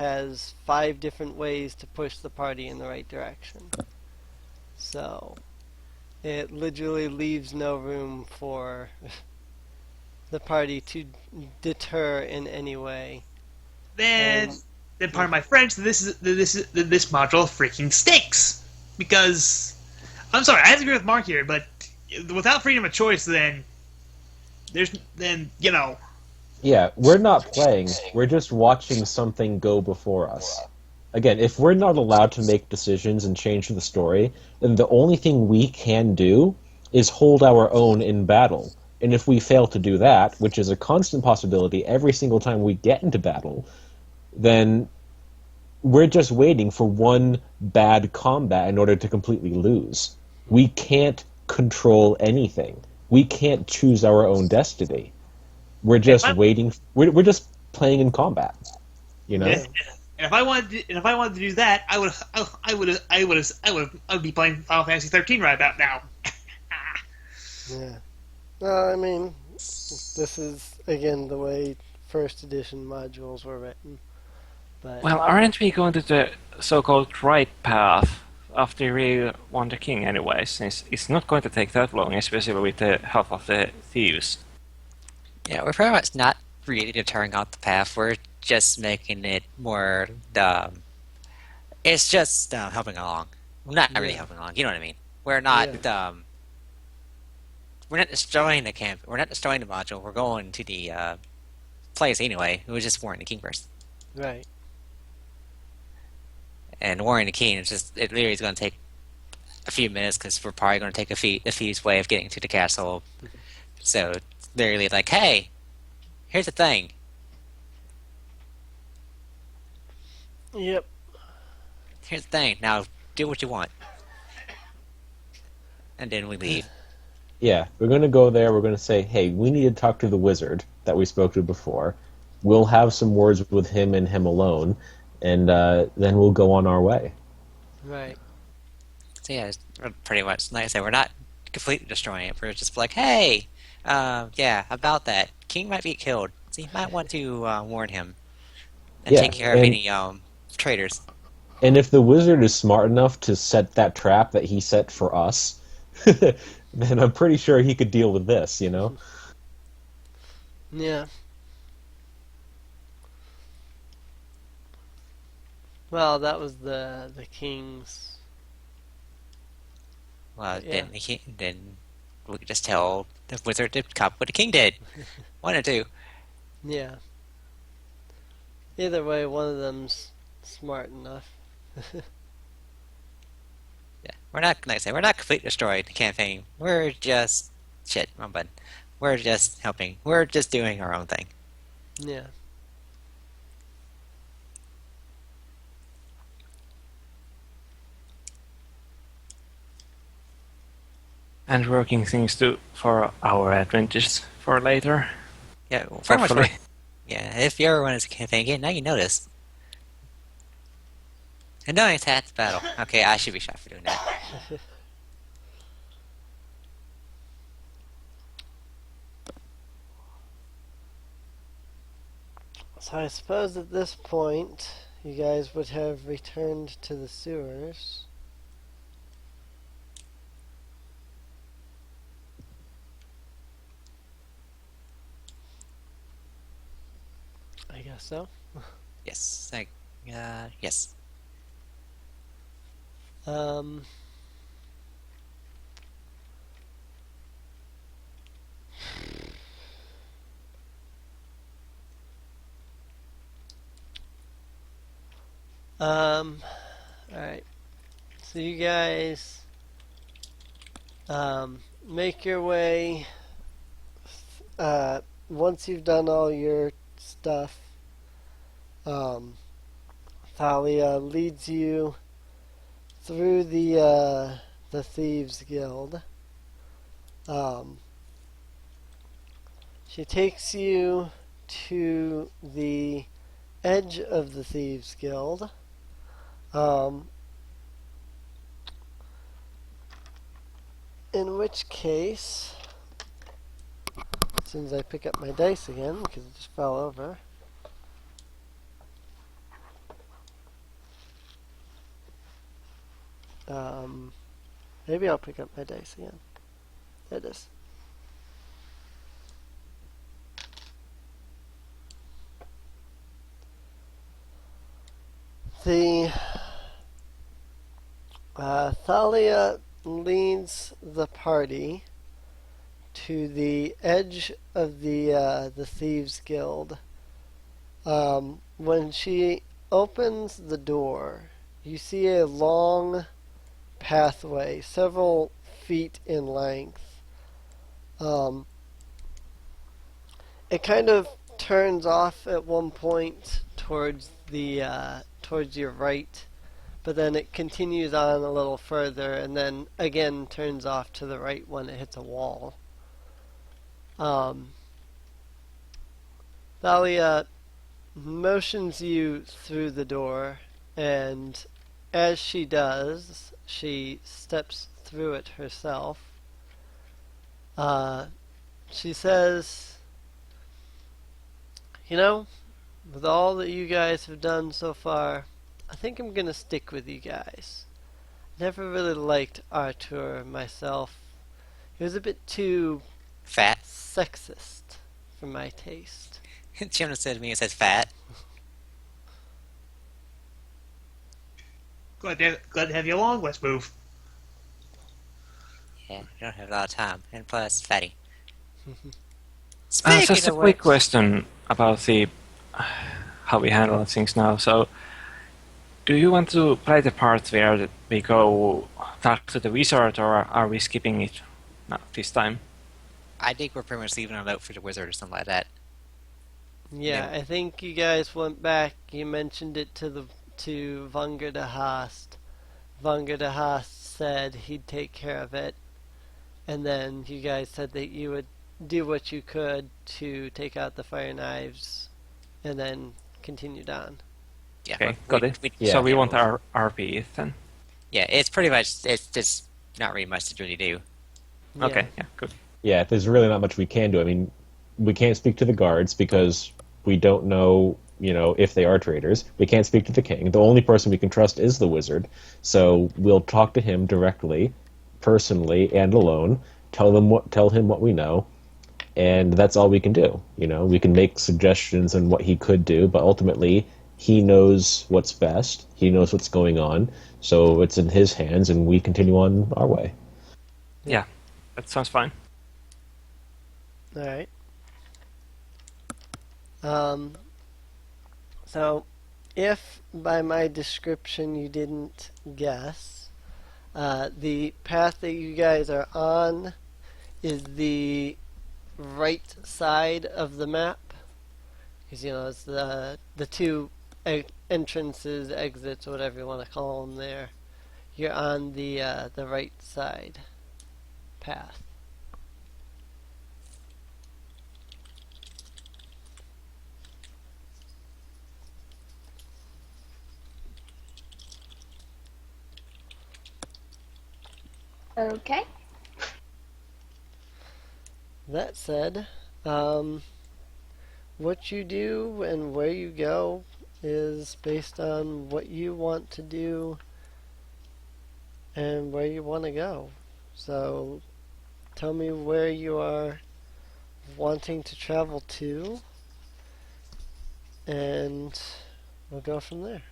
has 5 different ways to push the party in the right direction. So it literally leaves no room for the party to deter in any way. then And then pardon my French, this module freaking stinks because I'm sorry, I have to agree with Mark here, but without freedom of choice, then Yeah, we're not playing. We're just watching something go before us. Again, if we're not allowed to make decisions and change the story, then the only thing we can do is hold our own in battle. And if we fail to do that, which is a constant possibility every single time we get into battle, then we're just waiting for one bad combat in order to completely lose. We can't control anything. We can't choose our own destiny. We're if just I waiting. We're just playing in combat. You know. yeah, and if I wanted to do that, I would be playing Final Fantasy 13 right about now. yeah. No, I mean, this is again the way first edition modules were written. But Well, aren't we going to the so-called right path after you really want the king anyway, since it's not going to take that long, especially with the help of the thieves. Yeah, we're pretty much not really deterring out the path. We're just making it more. It's just helping along. We're not really Yeah. helping along. You know what I mean? We're not. Yeah. We're not destroying the camp. We're not destroying the module. We're going to the place anyway. We were just warring the king first. Right. And warring the king is just. It literally is going to take a few minutes because we're probably going to take the thieves' way of getting to the castle. So literally, like, hey, here's the thing. Yep. Here's the thing. Now do what you want. And then we leave. Yeah, we're going to go there. We're going to say, hey, we need to talk to the wizard that we spoke to before. We'll have some words with him and him alone, and then we'll go on our way. Right. So yeah, pretty much. Like I said, we're not completely destroying it. We're just like, hey, yeah, about that. King might be killed, so you might want to warn him and Yeah, take care of any traitors. And if the wizard is smart enough to set that trap that he set for us, then I'm pretty sure he could deal with this, you know? Yeah. Well, that was the king's. Well, Yeah. then we could just tell the wizard to copy what the king did. One or two. Yeah. Either way, one of them's smart enough. Yeah, we're not like I said, we're not completely destroying the campaign. We're just wrong button. We're just helping. We're just doing our own thing. Yeah. And working things for our advantage for later. Yeah, pretty much. Hopefully. Yeah, if you ever run as a campaign again, now you know this. And knowing it's half the battle. Okay, I should be shot for doing that. So I suppose at this point, you guys would have returned to the sewers. I guess so. Yes, yes. Um. Alright. So you guys make your way once you've done all your stuff, Thalia leads you through the Thieves Guild. She takes you to the edge of the Thieves Guild. In which case, as soon as I pick up my dice again, because it just fell over. Maybe I'll pick up my dice again. There it is. The Thalia leads the party to the edge of the Thieves Guild. When she opens the door, you see a long pathway, several feet in length. It kind of turns off at one point towards your right, but then it continues on a little further, and then again turns off to the right when it hits a wall. Thalia motions you through the door, and as she does, she steps through it herself. She says, "You know, with all that you guys have done so far, I think I'm gonna stick with you guys. Never really liked Artur myself. He was a bit too Fat. sexist for my taste." Jim said to me, it says fat. Glad to have you along. Let's move. Yeah, you don't have a lot of time. And plus, fatty. Just Speaking a of quick which, question about the how we handle things now. So, do you want to play the part where we go talk to the wizard, or are we skipping it this time? I think we're pretty much leaving a note for the wizard or something like that. Yeah, I think you guys went back. You mentioned it to Vunger de Haast. Vunger de Haast said he'd take care of it, and then you guys said that you would do what you could to take out the fire knives, and then continued on. Yeah, Okay, got it. Yeah. So we want our RP it then. Yeah, it's pretty much, it's just not really much to really do. Yeah. Okay, yeah, good. Yeah, there's really not much we can do. I mean, we can't speak to the guards because we don't know, if they are traitors. We can't speak to the king. The only person we can trust is the wizard. So we'll talk to him directly, personally, and alone. Tell him what we know, and that's all we can do. We can make suggestions on what he could do, but ultimately he knows what's best. He knows what's going on, so it's in his hands, and we continue on our way. Yeah, that sounds fine. All right. So, if by my description you didn't guess, the path that you guys are on is the right side of the map. Because, it's the two entrances, exits, whatever you want to call them there. You're on the right side path. Okay. That said, what you do and where you go is based on what you want to do and where you want to go. So, tell me where you are wanting to travel to, and we'll go from there.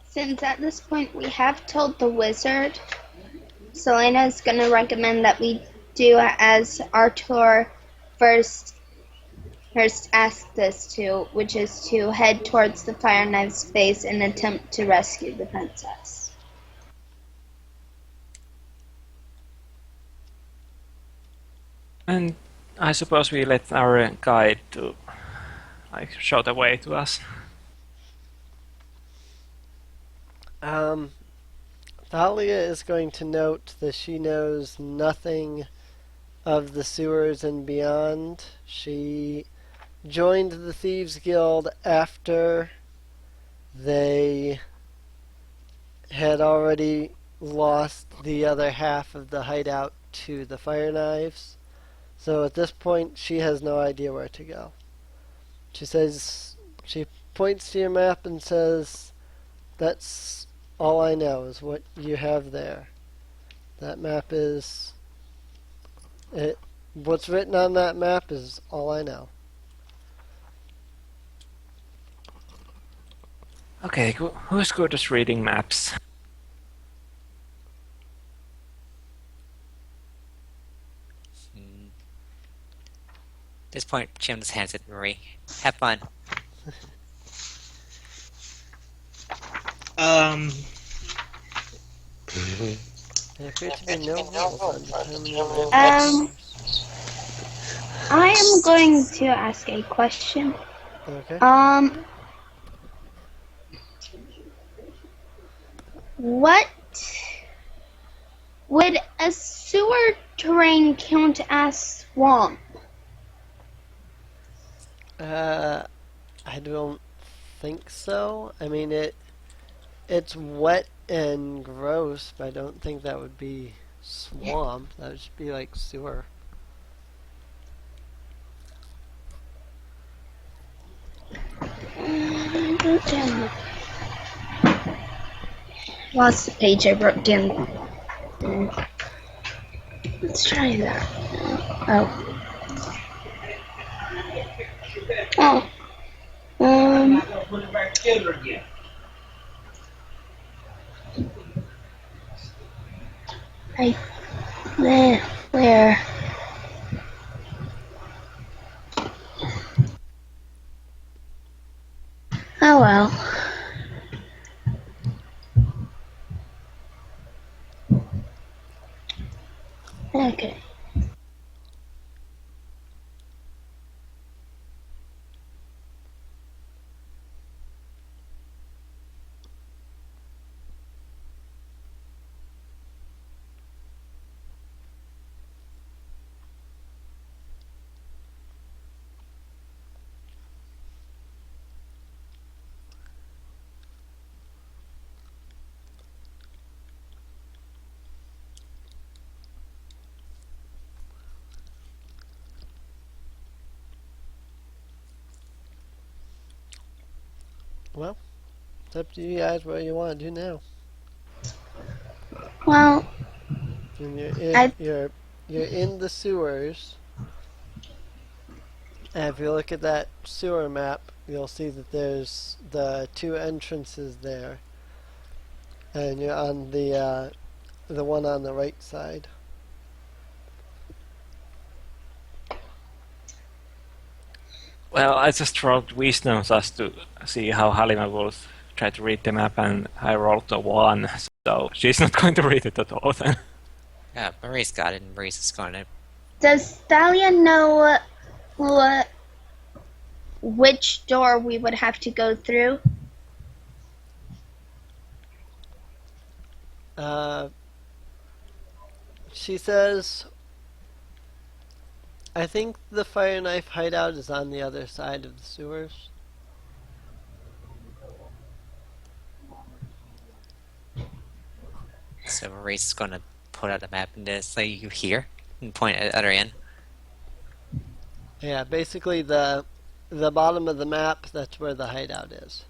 Since at this point we have told the wizard, Selena's going to recommend that we do as Artur first asked us to, which is to head towards the Fire Knife's base and attempt to rescue the princess. And I suppose we let our guide to show the way to us. Thalia is going to note that she knows nothing of the sewers and beyond. She joined the Thieves Guild after they had already lost the other half of the hideout to the Fire Knives. So at this point, she has no idea where to go. She points to your map and says, "That's all I know is what you have there. That map is it. What's written on that map is all I know. Okay, who's good at reading maps? At this point, Jim just hands it to Marie. Have fun. There appear to be no rules on determining I am going to ask a question. Okay. What would a sewer terrain count as swamp? I don't think so. I mean, it's wet and gross, but I don't think that would be swamp. That would just be like sewer. Lost the page I wrote down. Let's try that. Oh. Oh. Where? Oh well. Okay. Well, it's up to you guys what you want to do now. Well, And you're in the sewers. And if you look at that sewer map, you'll see that there's the two entrances there, and you're on the one on the right side. Well, I just rolled wisdom just to see how Halima will try to read the map, and I rolled a 1, so she's not going to read it at all then. Yeah, Marie's got it, and Marie's just going to. does Thalia know which door we would have to go through? She says, I think the fire knife hideout is on the other side of the sewers. So Marie's just going to put out a map and just say, you here? And point at other end. Yeah, basically the bottom of the map, that's where the hideout is.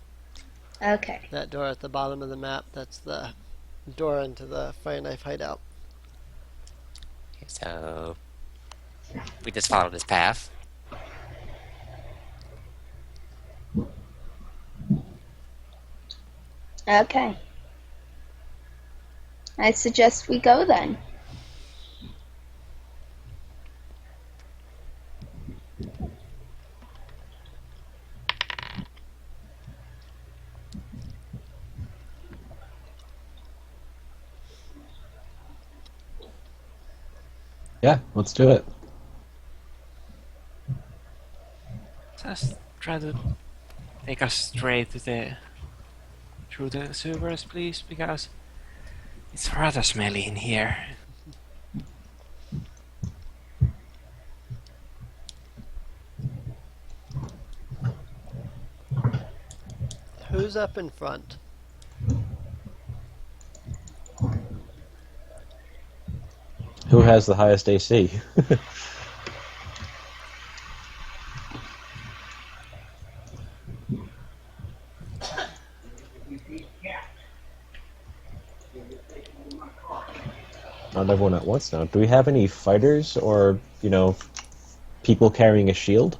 Okay. That door at the bottom of the map, that's the door into the fire knife hideout. Okay, so we just follow this path. Okay. I suggest we go then. Yeah, let's do it. Just try to take us straight through the sewers, please, because it's rather smelly in here. Who's up in front? Who has the highest AC? Not everyone at once now. Do we have any fighters or, people carrying a shield?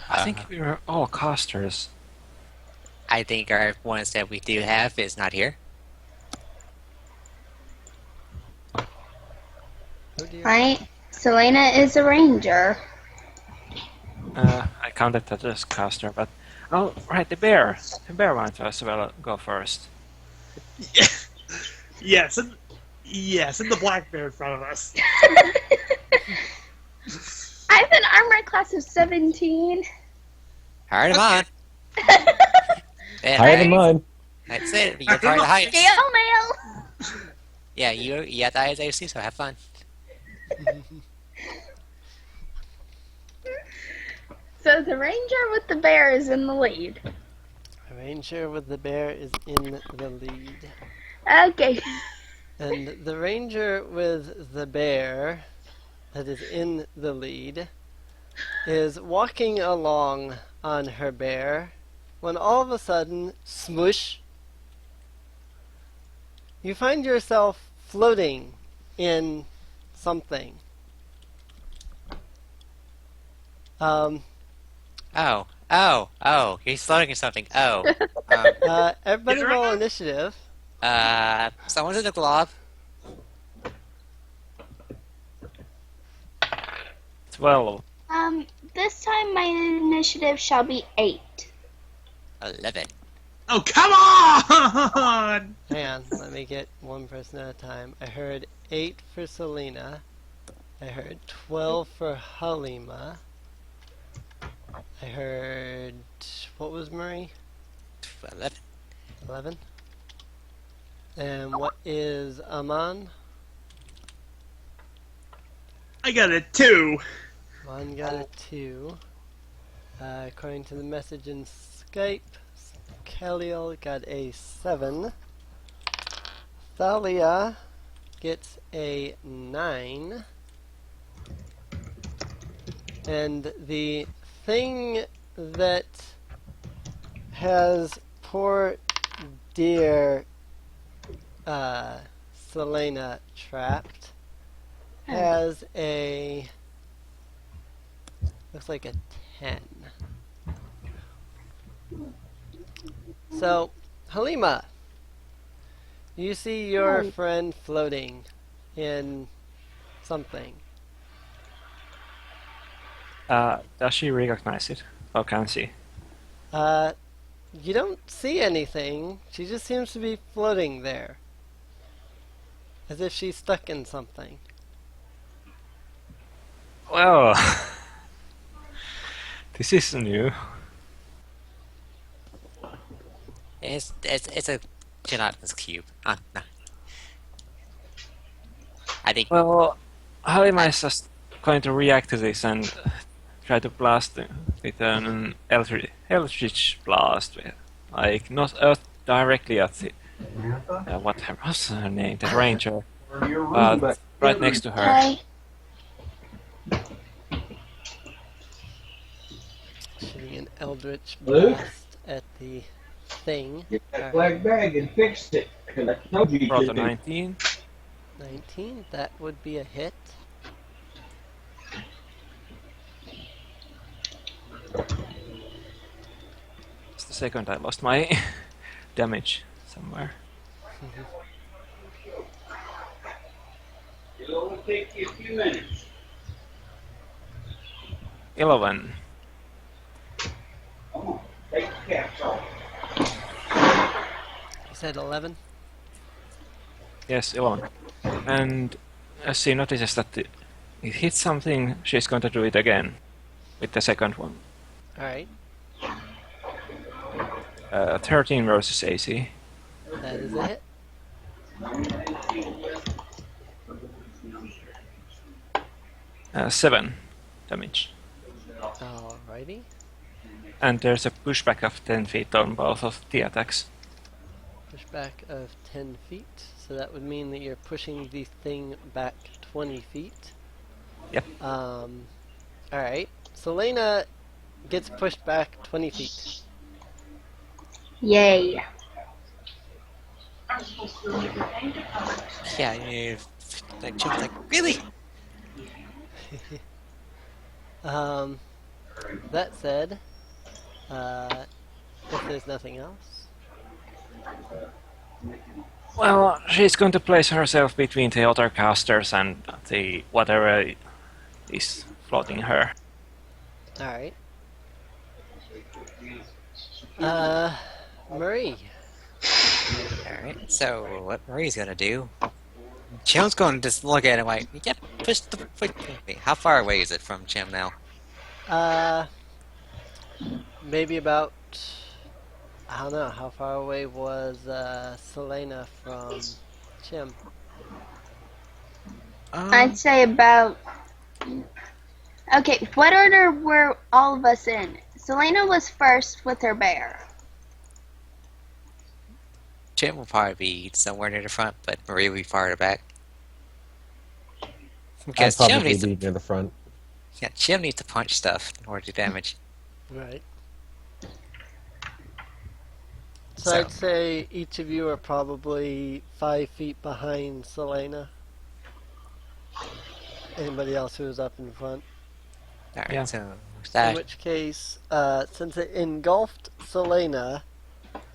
I think we're all casters. I think our ones that we do have is not here. Oh dear. Right? Selena is a ranger. I counted that as caster, but oh right, the bear. The bear wants to as well go first. Yes, and the black bear in front of us. I have an armor class of 17. Hard him on. Higher than mine. That's it. You're part of the heights. Scale mail! Yeah, you have the highest AC, so have fun. So the ranger with the bear is in the lead. The ranger with the bear is in the lead. Okay. And the ranger with the bear that is in the lead is walking along on her bear when all of a sudden, smoosh, you find yourself floating in something. Oh, he's floating in something. Oh. Everybody Is there roll a- initiative. Someone's in the glob. 12. This time my initiative shall be 8. 11. Oh, come on! Hang on, let me get one person at a time. I heard 8 for Selena. I heard 12 for Halima. I heard... what was Murray? 11. 11. And what is Aman? I got a 2. Aman got a 2. According to the message in Skype, Khalil got a 7. Thalia gets a 9. And the thing that has poor dear Selena trapped has a, looks like a 10. So, Halima, you see your friend floating in something. Does she recognize it? Or can she? You don't see anything. She just seems to be floating there. As if she's stuck in something. Well, this is new. It's a gelatinous cube. No. I think Well, how am I just going to react to this and try to blast it with an eldritch blast? Like, not directly at the... what was her name? The ranger. But right next to her. Okay. Shooting an eldritch Luke? blast at the thing. Get that black bag and fix it. 'Cause I told you Rolled to a do. 19. 19, that would be a hit. It's the second I lost my damage somewhere. It'll only take you a few minutes. 11. Come on, take the caps off. You said 11? Yes, 11. And as she notices that it hits something, she's going to do it again with the second one. Alright, 13 versus AC. that is a hit. Seven damage. Alrighty. And there's a pushback of 10 feet on both of the attacks. Pushback of 10 feet. So that would mean that you're pushing the thing back 20 feet. Yep. Alright. Selena gets pushed back 20 feet. Yay. Yeah, like Chim's like, really? Um, that said, if there's nothing else, Well, she's going to place herself between the other casters and the whatever is floating her. all right. Marie. Alright, so what Marie's gonna do? Chim's gonna just look at him like, yep, push the. Wait, how far away is it from Chim now? Maybe about, I don't know, how far away was Selena from Chim? I'd say about. Okay, what order were all of us in? Selena was first with her bear. Chim will probably be somewhere near the front, but Marie will be farther back. I'd Because Chim probably needs be to, near the front. yeah, Chim needs to punch stuff in order to do damage. Right. So So- I'd say each of you are probably 5 feet behind Selena. Anybody else who is up in front? Alright, Yeah. so In that which case, since it engulfed Selena,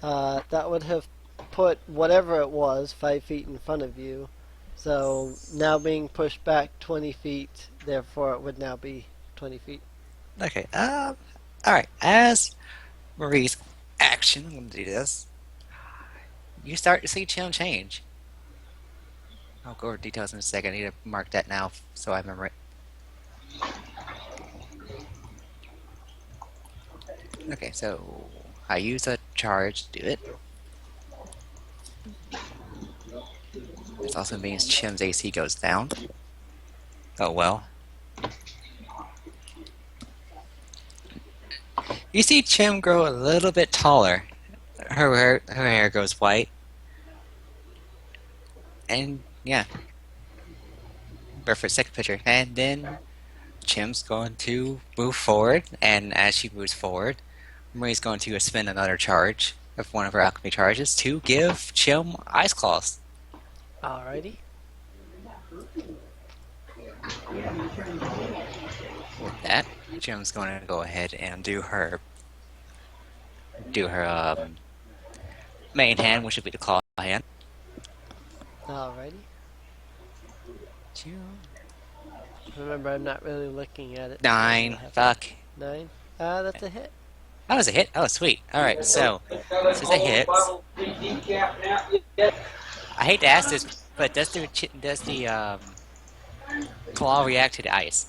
that would have put whatever it was 5 feet in front of you. So now being pushed back 20 feet, therefore it would now be 20 feet. okay. Alright, as Marie's action, I'm gonna do this. You start to see Chim change. I'll go over details in a second. I need to mark that now so I remember it. Okay, so I use a charge to do it. This also means Chim's AC goes down. Oh well. You see Chim grow a little bit taller. Her hair goes white. And yeah. But for a second picture. And then Chim's going to move forward, and as she moves forward, Marie's going to spend another charge of one of her alchemy charges to give Chim ice claws. Alrighty. With that, Chim's going to go ahead and do her main hand, which would be the claw hand. Alrighty. Two, Remember, I'm not really looking at it. 9. Fuck. 9? That's a hit. That was a hit. Oh, sweet. Alright, so this is a hit. I hate to ask this, but does the claw react to the ice?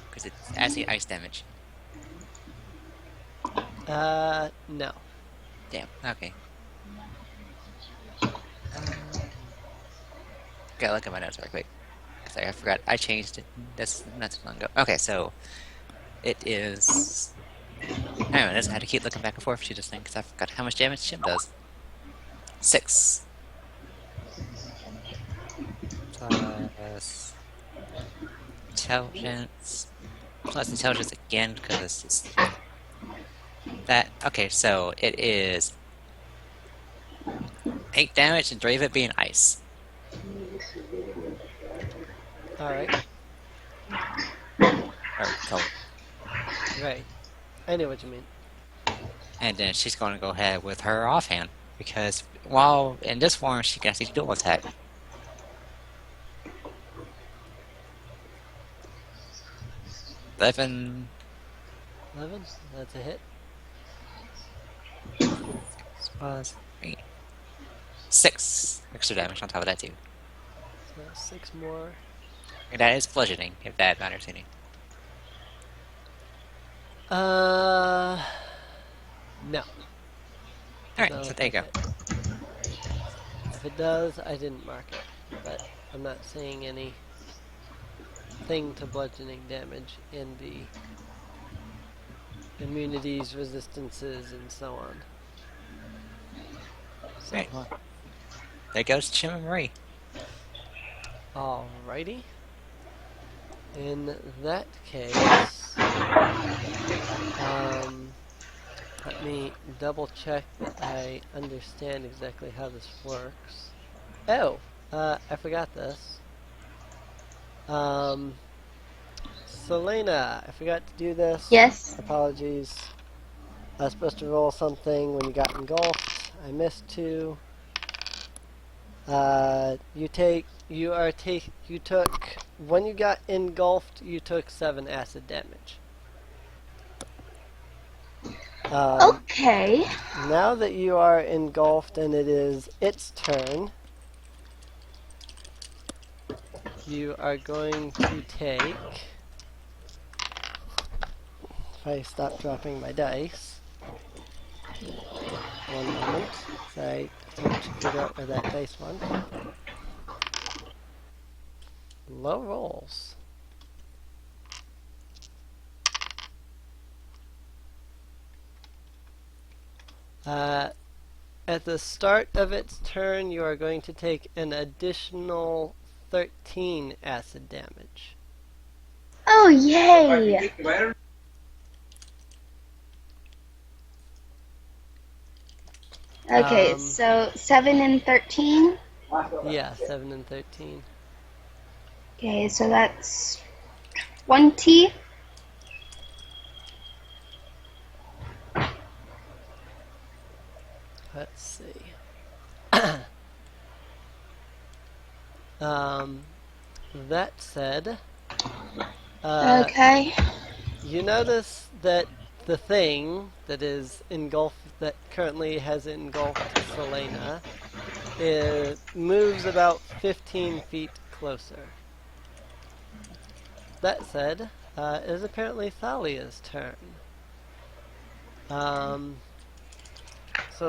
Because it's actually ice damage. No. Damn. Okay. Gotta look at my notes real quick. Sorry, I forgot. I changed it. That's not too long ago. Okay, so it is. Anyways, I had to keep looking back and forth to this thing because I forgot how much damage Chim does. 6. Plus intelligence. Plus intelligence again because it's that. Okay, so it is 8 damage and 3 of it being ice. Alright. Or cold. Right. I know what you mean. And then she's going to go ahead with her offhand because while in this form she can actually dual attack. Eleven. 11? That's a hit. Plus 8. 6 extra damage on top of that too. So 6 more. And that is bludgeoning, if that matters any. No. Alright, No, so there you go. If it does, I didn't mark it. But I'm not seeing any thing to bludgeoning damage in the immunities, resistances, and so on. So, Right. There goes Chim and Marie. alrighty. In that case, Let me double check that I understand exactly how this works. Oh, I forgot this. Selena, I forgot to do this. Yes. Apologies. I was supposed to roll something when you got engulfed. I missed two. You took, when you got engulfed, you took 7 acid damage. Okay. Now that you are engulfed and it is its turn, you are going to take, if I stop dropping my dice, one moment, sorry, I have to figure out where that dice went. Low rolls. At the start of its turn, you are going to take an additional 13 acid damage. Oh, yay! Okay, so 7 and 13. Yeah, 7 and 13. Okay, so that's 20. Let's see. That said, Okay. you notice that the thing that is engulfed, that currently has engulfed Selena, moves about 15 feet closer. That said, it is apparently Thalia's turn. So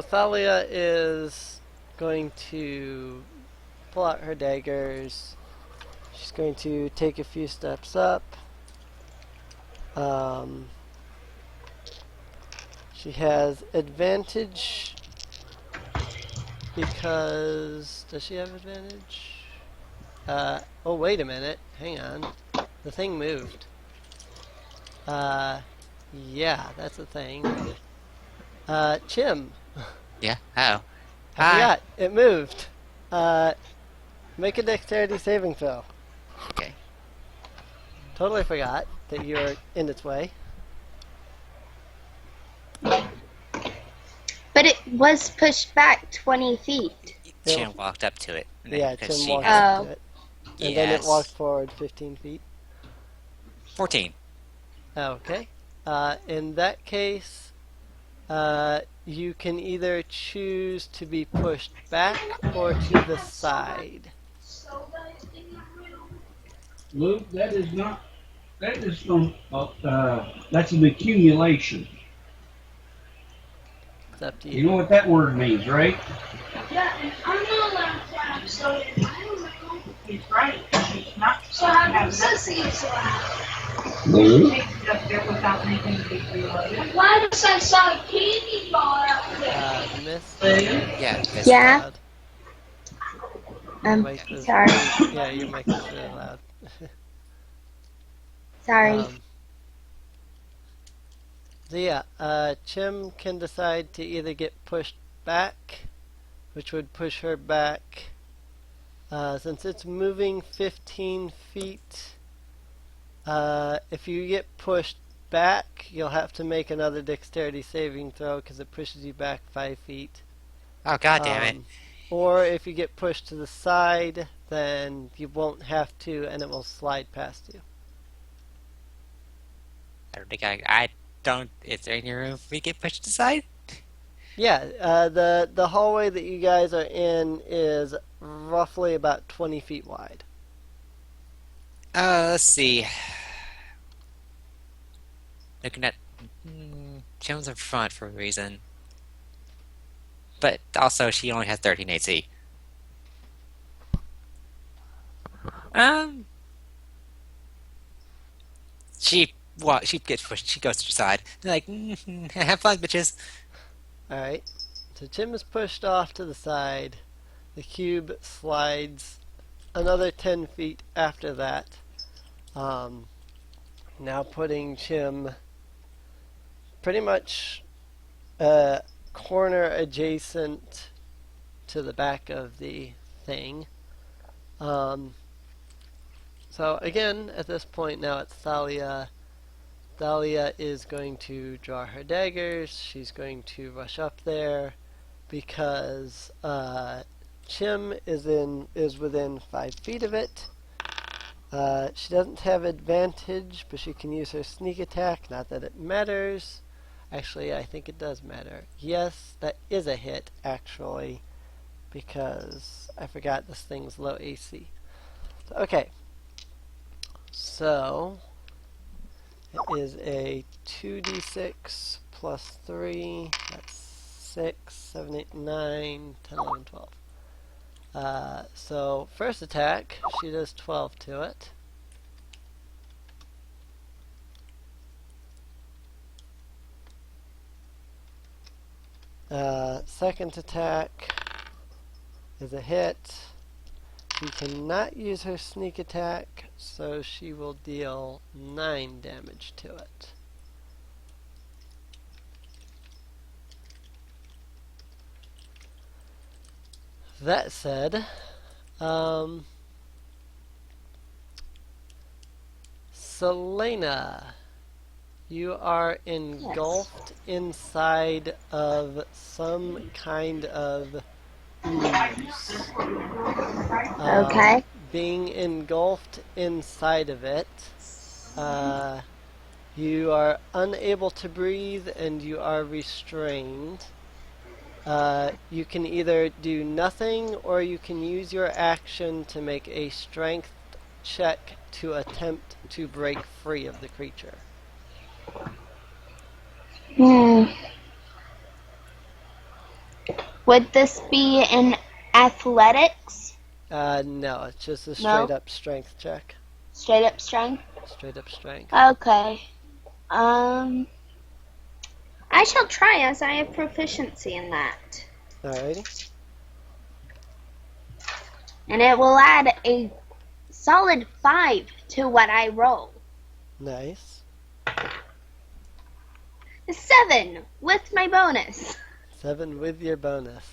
Thalia is going to pull out her daggers. She's going to take a few steps up. She has advantage because... Does she have advantage? Oh, wait a minute. Hang on. The thing moved. Yeah, that's a thing. Chim. Yeah. Oh. I forgot. It moved. Make a dexterity saving throw. Okay. Totally forgot that you're in its way. But it was pushed back 20 feet. Chin walked up to it. Yeah, because Chim she walked has up to it. And then it walked yes. forward 15 feet. 14. Okay. In that case, you can either choose to be pushed back or to the side. Luke, that is not. That is from. That's an accumulation. It's up to You you. know what that word means, right? Yeah, and I'm not allowed to have soda in my room. He's right. He's not. So how does this is allowed? No. Takes it up there without making a big deal of it. Why does that saw a candy bar out there? Miss. Yeah. This Yeah. Sorry. Yeah, your mic is really loud. Sorry. So yeah, Chim can decide to either get pushed back, which would push her back. Since it's moving 15 feet, if you get pushed back, you'll have to make another dexterity saving throw because it pushes you back 5 feet. Oh, god damn it. Or if you get pushed to the side, then you won't have to, and it will slide past you. I don't think I don't. Is there any room for me to get pushed aside? Yeah, the hallway that you guys are in is roughly about 20 feet wide. Let's see. Looking at Jim's in front for a reason, but also she only has 13 AC. She gets pushed. She goes to the side. They're like, have fun, bitches. Alright, so Tim is pushed off to the side. The cube slides another 10 feet after that. Now putting Chim pretty much a corner adjacent to the back of the thing. So again, at this point now it's Thalia. Thalia is going to draw her daggers. She's going to rush up there because Chim is within 5 feet of it. She doesn't have advantage, but she can use her sneak attack. Not that it matters. Actually, I think it does matter. Yes, that is a hit, actually, because I forgot this thing's low AC. Okay. So, it is a 2d6 plus 3. That's 6, 7, 8, 9, 10, 11, 12. So, first attack, she does 12 to it. Second attack is a hit. She cannot use her sneak attack, so she will deal 9 damage to it. That said, Selena, you are engulfed inside of some kind of ooze. Okay. Being engulfed inside of it, you are unable to breathe and you are restrained. You can either do nothing or you can use your action to make a strength check to attempt to break free of the creature. Would this be in athletics? No, it's just a straight up strength check. Straight up strength? Straight up strength. Okay. I shall try as I have proficiency in that. Alrighty. And it will add a solid 5 to what I roll. Nice. 7 with my bonus. 7 with your bonus.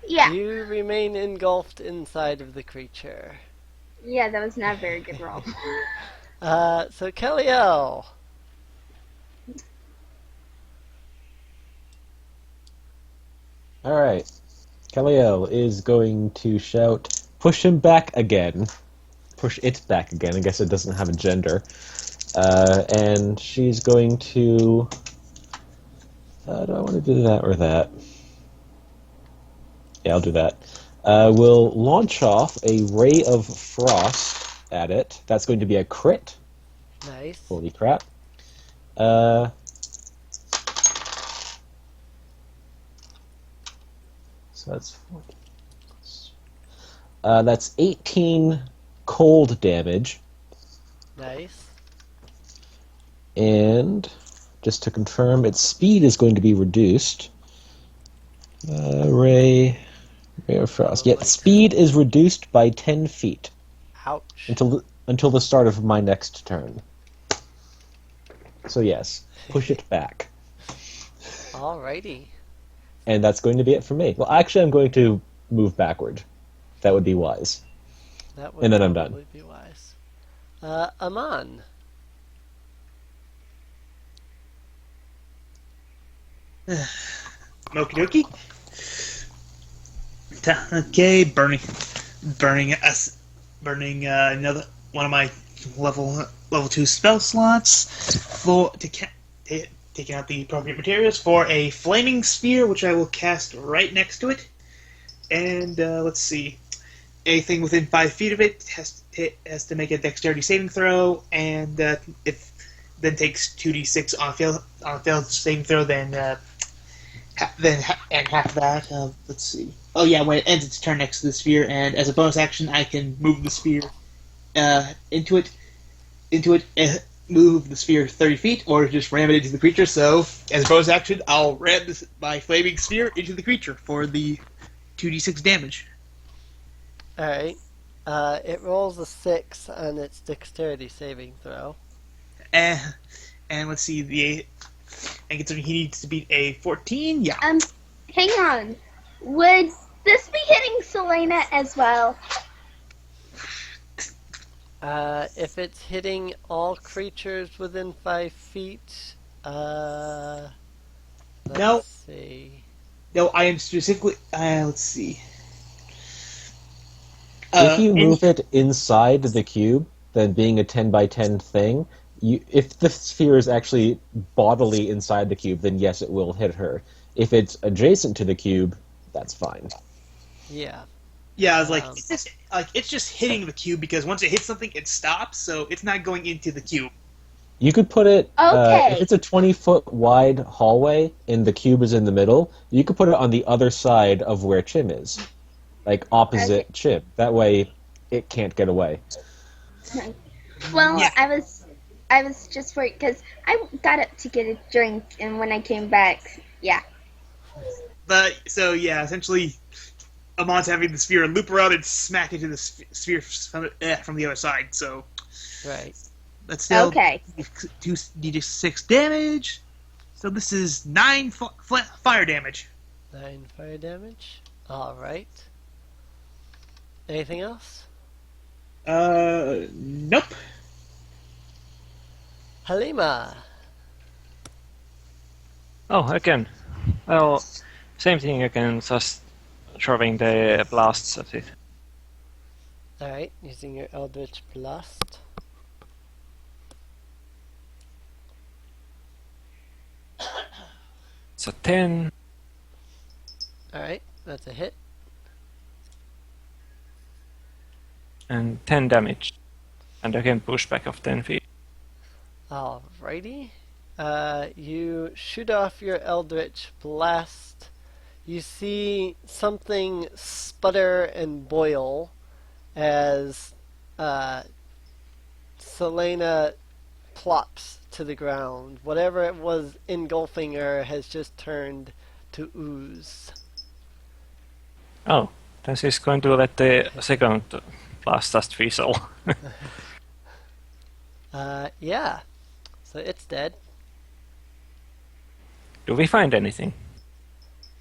Yeah. You remain engulfed inside of the creature. Yeah, that was not a very good roll. So Kelly-El. Alright. Kaliel is going to shout, push him back again. Push it back again. I guess it doesn't have a gender. And she's going to... do I want to do that or that? Yeah, I'll do that. We'll launch off a ray of frost at it. That's going to be a crit. Nice. Holy crap. So that's 40. That's 18 cold damage. Nice. And just to confirm, its speed is going to be reduced. Ray of frost. Yeah, speed is reduced by 10 feet. Ouch. Until the start of my next turn. So yes, push it back. Alrighty. And that's going to be it for me. Well, actually, I'm going to move backward. That would be wise. That would And then I'm done. probably be wise. Aman. Okie dokie. Okay, burning another one of my level 2 spell slots for taking out the appropriate materials for a flaming sphere, which I will cast right next to it. And let's see, anything within 5 feet of it has to make a dexterity saving throw, and if then takes 2d6 on a failed saving throw, and half that. Let's see. Oh yeah, when it ends its turn next to the sphere, and as a bonus action, I can move the sphere into it, move the sphere 30 feet, or just ram it into the creature. So, as a bonus action, I'll ram my flaming sphere into the creature for the 2d6 damage. Alright. It rolls a 6 on its dexterity saving throw. And let's see, And considering he needs to beat a 14, yeah. Hang on. Would this be hitting Selena as well? If it's hitting all creatures within 5 feet, let's No, see. no, I am specifically. Let's see. If you And move it inside the cube, then being a 10 by 10 thing, if the sphere is actually bodily inside the cube, then yes, it will hit her. If it's adjacent to the cube, that's fine. Yeah. yeah, I was like, Um, it's just hitting the cube because once it hits something, it stops, so it's not going into the cube. You could put it, Okay. if it's a 20-foot wide hallway and the cube is in the middle, you could put it on the other side of where Chim is. Like opposite Okay. Chim. That way it can't get away. Well, Yeah. I was just worried because I got up to get a drink, and when I came back, yeah. But so yeah, essentially, Amon's having the sphere loop around and smack into the sphere from the other side. So right. that's still Okay. 2d6 damage. So this is 9 fire damage. 9 fire damage. Alright. Anything else? Nope. Halima. Oh, again. Well, same thing again, just throwing the blasts at it. Alright, using your Eldritch Blast. So 10, Alright, that's a hit. and 10 damage. And again, pushback of 10 feet. Alrighty. You shoot off your Eldritch Blast. You see something sputter and boil as Selena plops to the ground. Whatever it was engulfing her has just turned to ooze. Oh, then she's going to let the second blast just fizzle. Yeah. So it's dead. Do we find anything?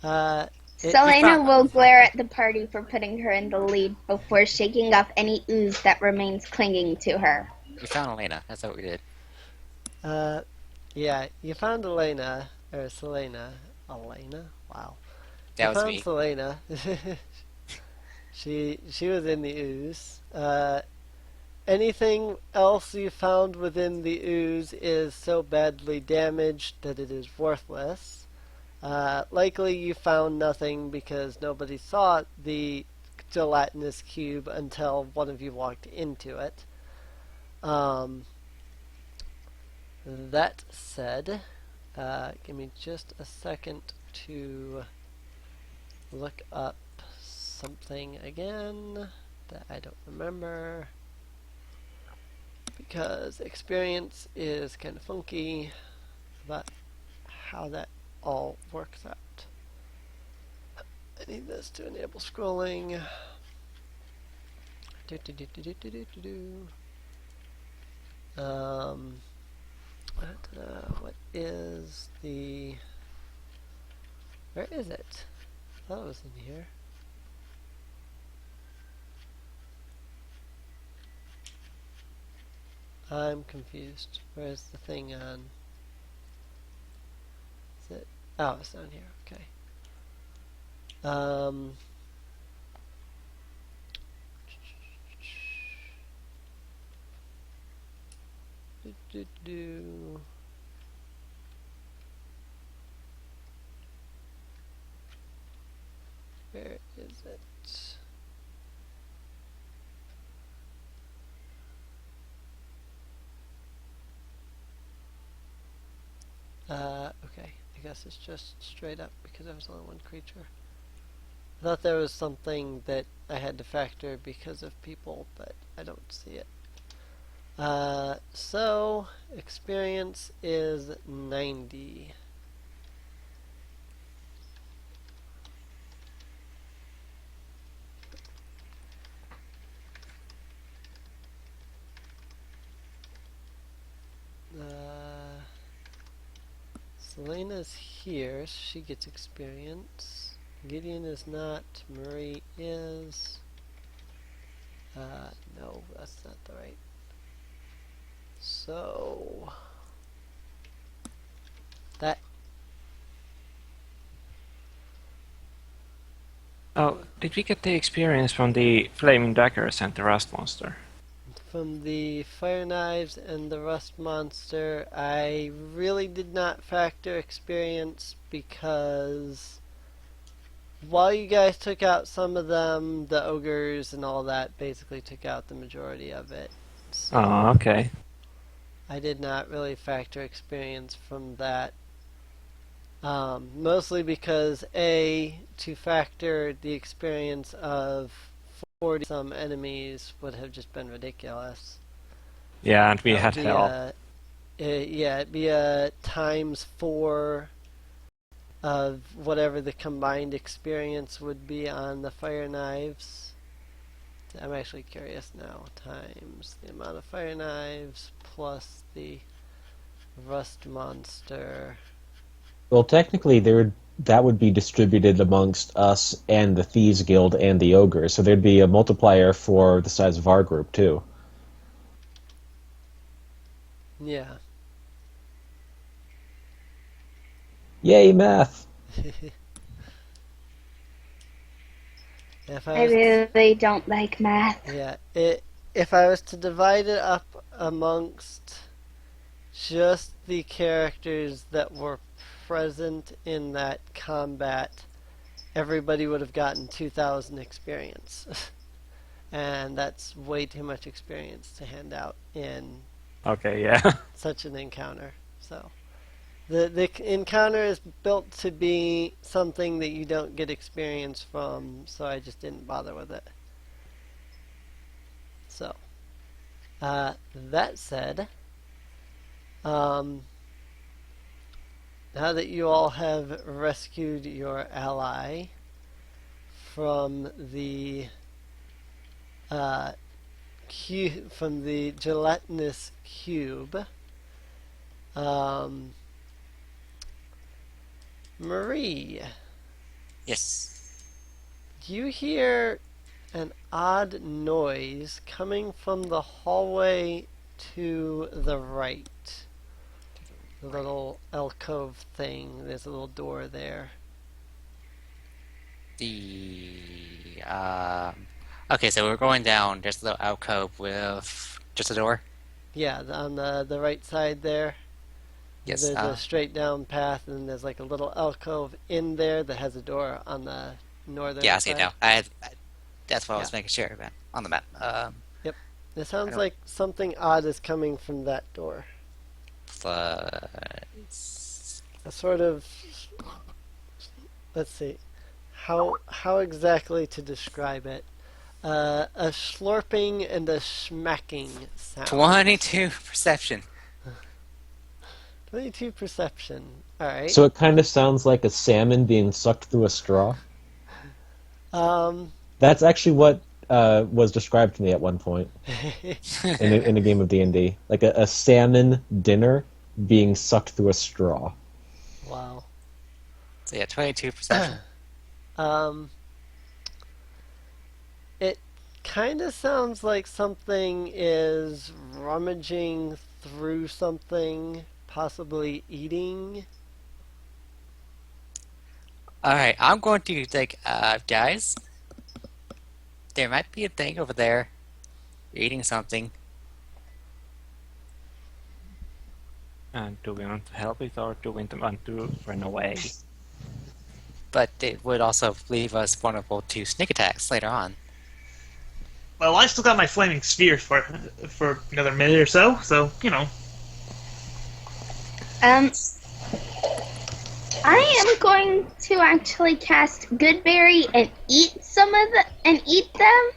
Selena will glare at the party for putting her in the lead before shaking off any ooze that remains clinging to her. We found Elena. That's what we did. Yeah, you found Elena, or Selena. Elena? Wow. That You was found me. Selena. She was in the ooze. Anything else you found within the ooze is so badly damaged that it is worthless. Likely you found nothing because nobody saw the gelatinous cube until one of you walked into it. That said, give me just a second to look up something again that I don't remember because experience is kind of funky about how that all works out. I need this to enable scrolling. What is the... Where is it? I thought it was in here. I'm confused. Where's the thing on? Is it? Oh, it's down here. Okay. Where is it? Okay. I guess it's just straight up because there was only one creature. I thought there was something that I had to factor because of people, but I don't see it. So, experience is 90. Selena's here. She gets experience. Gideon is not. Marie is. No, that's not the right. So that Oh, did we get the experience from the flaming daggers and the rust monster? from the fire knives and the rust monster, I really did not factor experience because while you guys took out some of them, the ogres and all that basically took out the majority of it. So Oh, okay. I did not really factor experience from that. Mostly because to factor the experience of 40 some enemies would have just been ridiculous. Yeah, and we That had would be hell. it'd be a times 4 of whatever the combined experience would be on the fire knives. I'm actually curious now. Times the amount of fire knives plus the rust monster. Well, technically, that would be distributed amongst us and the Thieves Guild and the Ogre, so there'd be a multiplier for the size of our group, too. Yeah. Yay, math! If I was to, really don't like math. yeah, if I was to divide it up amongst just the characters that were present in that combat, everybody would have gotten 2,000 experience. And that's way too much experience to hand out in Okay, yeah. such an encounter. So the encounter is built to be something that you don't get experience from, so I just didn't bother with it. So that said, now that you all have rescued your ally from the from the gelatinous cube, Marie, Yes. you hear an odd noise coming from the hallway to the right. The little alcove thing. There's a little door there. Okay, so we're going down. There's a little alcove with just a door. Yeah, on the right side there. Yes. There's a straight down path, and there's like a little alcove in there that has a door on the northern Yeah, I see side. it now. That's what I was making sure about on the map. Yep. It sounds don't- like something odd is coming from that door. Plus, A sort of, let's see, how exactly to describe it? A slurping and a smacking sound. 22 perception. 22 perception. All right. So it kind of sounds like a salmon being sucked through a straw. That's actually what was described to me at one point in a game of D&D. Like a salmon dinner being sucked through a straw. Wow. So yeah, 22 perception. It kind of sounds like something is rummaging through something, possibly eating. Alright, I'm going to think, guys, there might be a thing over there eating something. And do we want to help it or do we want to run away? But it would also leave us vulnerable to sneak attacks later on. Well, I still got my flaming sphere for another minute or so, you know. I am going to actually cast Goodberry and eat them,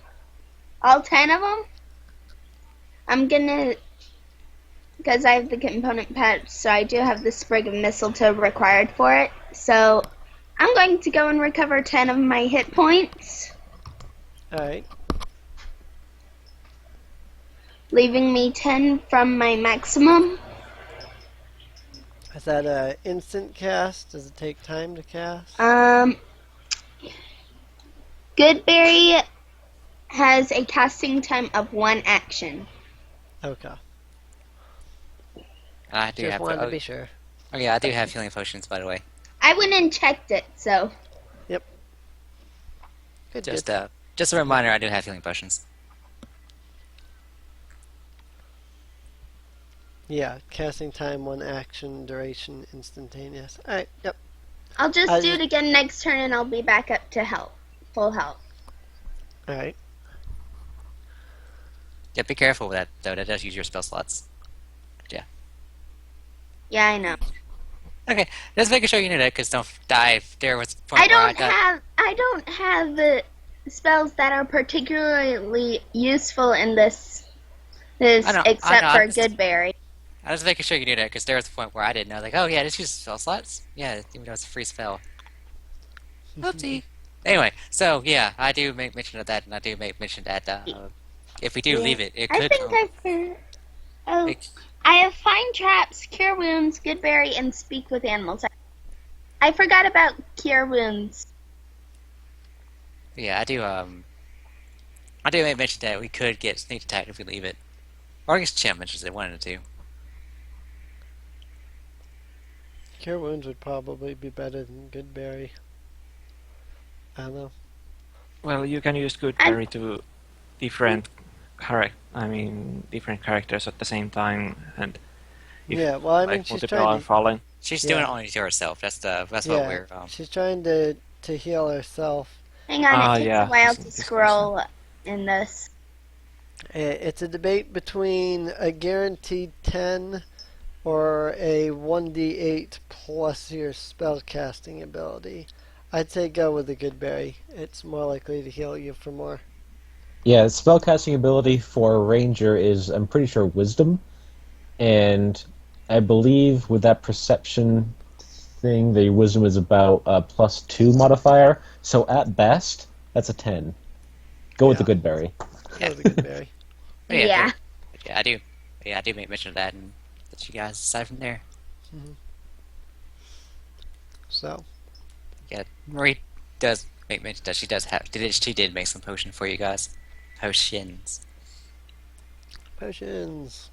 all 10 of them. I'm gonna, because I have the component patch, so I do have the sprig of mistletoe required for it. So I'm going to go and recover 10 of my hit points, All right. leaving me 10 from my maximum. Is that a instant cast? Does it take time to cast? Goodberry has a casting time of 1 action. Okay. I do Just have. wanted to be sure. Oh yeah, I do have healing potions, by the way. I went and checked it, so. Good, Just good. just a reminder, I do have healing potions. Yeah, casting time, 1 action, duration, instantaneous. Alright, yep. I'll just do it again next turn and I'll be back up to full health. Alright. Yeah, be careful with that though. That does use your spell slots. Yeah, I know. Okay, just making sure you knew that, because don't die. There was a point where I got. I don't have spells that are particularly useful in this I know, except I for just- Goodberry. I was making sure you knew that, because there was a point where I didn't know. Like, oh yeah, this uses spell slots. Yeah, even though it's a free spell. Oopsie. Anyway, so yeah, I do make mention of that, and I do make mention that if we do Yeah. leave it, it I could. think Oh, it- I have Find Traps, Cure Wounds, Goodberry, and Speak with Animals. I forgot about Cure Wounds. yeah, I do. I do make mention that we could get sneak attack if we leave it, or I guess Chim mentions it. 1 and 2. Cure Wounds would probably be better than Goodberry. I don't know. Well, you can use Goodberry to different different characters at the same time, and if, Yeah, well, I mean, like, she's multiple trying are to... falling. She's Yeah. doing it only to herself. That's what Yeah, we're. she's trying to heal herself. Hang on, it takes yeah, a while this- to this scroll in this. It's a debate between a guaranteed 10 or a 1d8 plus your spell casting ability. I'd say go with the Goodberry. It's more likely to heal you for more. Yeah, spellcasting ability for a ranger is, I'm pretty sure, wisdom. And I believe with that perception thing, the wisdom is about a +2 modifier. So at best, that's a 10. Go with the Goodberry. Go with the Goodberry. But Yeah. yeah, I do. Yeah, I do make mention of that, and let you guys decide from there. So, Yeah, Marie does make mention that she did make some potion for you guys. Potions. potions.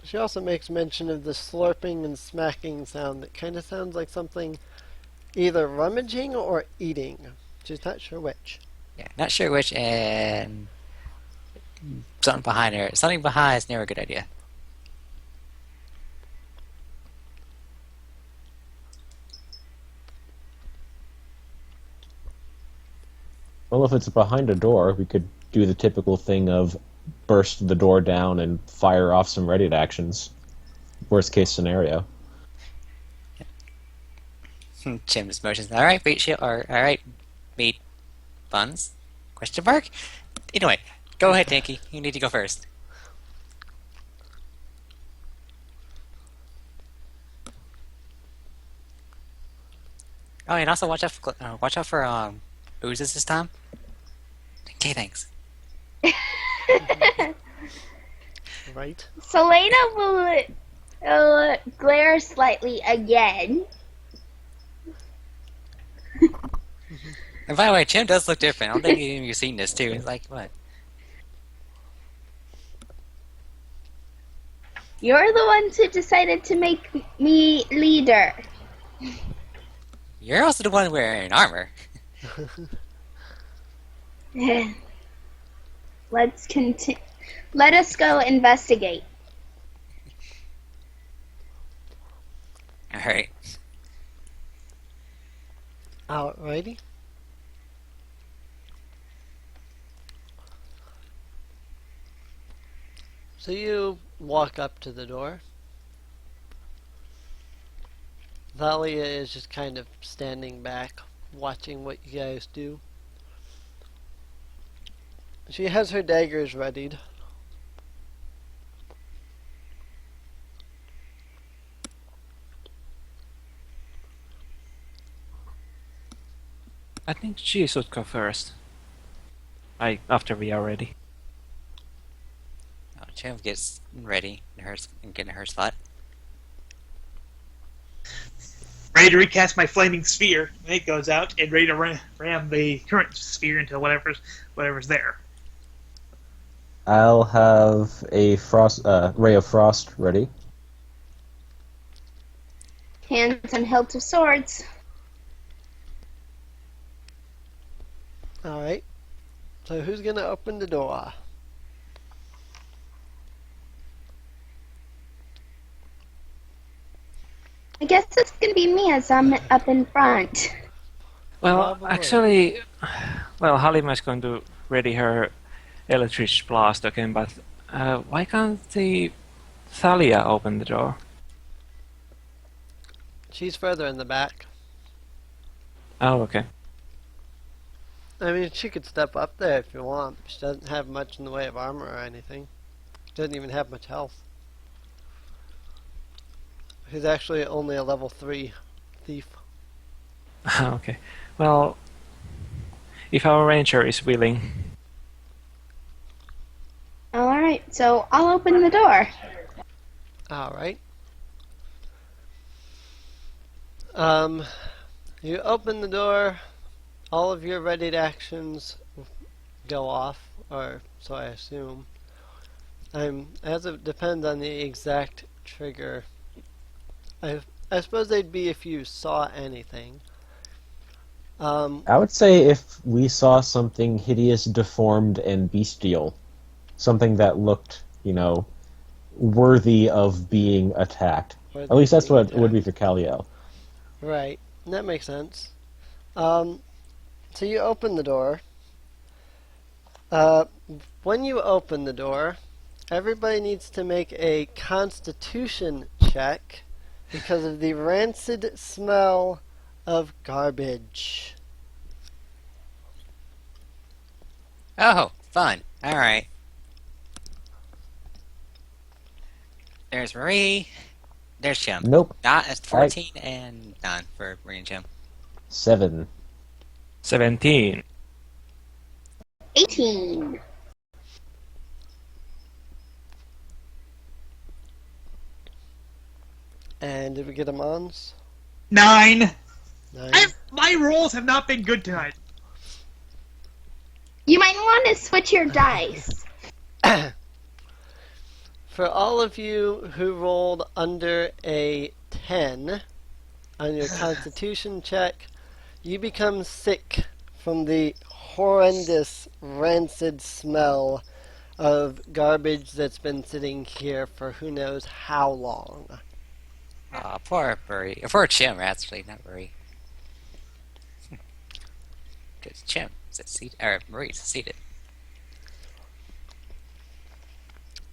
She also makes mention of the slurping and smacking sound that kind of sounds like something either rummaging or eating. She's not sure which. Yeah, not sure which, and something behind her. Something behind is never a good idea. Well, if it's behind a door, we could do the typical thing of burst the door down and fire off some ready actions. Worst case scenario. Jim's motions. All right, beat shield. Or all right, meat buns? Question mark. Anyway, go ahead, Tanky. You need to go first. Oh, and also watch out for oozes this time. Okay, thanks. Right? Selena will glare slightly again. And by the way, Jim does look different. I don't think you've seen this too. It's like what? You're the ones who decided to make me leader. You're also the one wearing armor. Let's continue. Let us go investigate. All right. Alrighty. So you walk up to the door. Thalia is just kind of standing back, watching what you guys do. She has her daggers readied. I think she should go first. After we are ready. Oh, Jim gets ready in her spot. ready to recast my flaming sphere. And it goes out and ready to ram the current sphere into whatever's there. I'll have a ray of frost ready. Hands and hilt of swords. Alright. So who's going to open the door? I guess it's gonna be me as I'm up in front. Well, Probably. actually, Halima is going to ready her electric blast again, but why can't the Thalia open the door? She's further in the back. Oh, okay. I mean, she could step up there if you want. She doesn't have much in the way of armor or anything. Doesn't even have much health. She's actually only a level 3 thief. Okay. Well, if our ranger is willing. Alright, so I'll open the door. Alright. You open the door. All of your readied actions go off, or so I assume. As it depends on the exact trigger. I suppose they'd be if you saw anything. I would say if we saw something hideous, deformed, and bestial, something that looked, worthy of being attacked. At least that's what it would be for Kaliel. Right, that makes sense. So you open the door. When you open the door, everybody needs to make a Constitution check because of the rancid smell of garbage. Oh, fun. Alright. There's Marie. There's Chim. Nope. Not at 14 and none for Marie and Chim. 7. 17. 18. And did we get a Mons? 9. 9. My rolls have not been good tonight. You might want to switch your dice. For all of you who rolled under a 10 on your Constitution check, you become sick from the horrendous, rancid smell of garbage that's been sitting here for who knows how long. Poor Marie. Poor Chim, actually, not Marie. Because Chim is seated, or Marie's seated.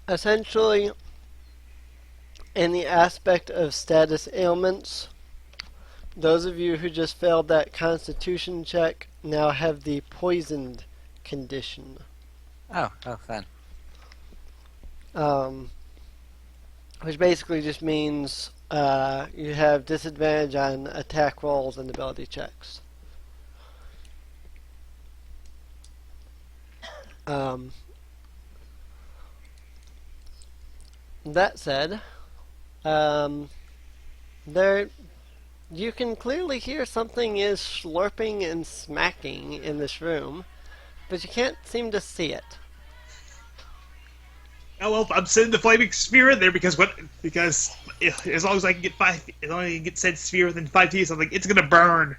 Essentially, in the aspect of status ailments, those of you who just failed that Constitution check now have the poisoned condition. Oh, fun. Which basically just means you have disadvantage on attack rolls and ability checks. That said, you can clearly hear something is slurping and smacking in this room, but you can't seem to see it. Oh well, I'm sending the flaming sphere in there because as long as I can get as long as I can get said sphere within 5 feet of something, it's gonna burn.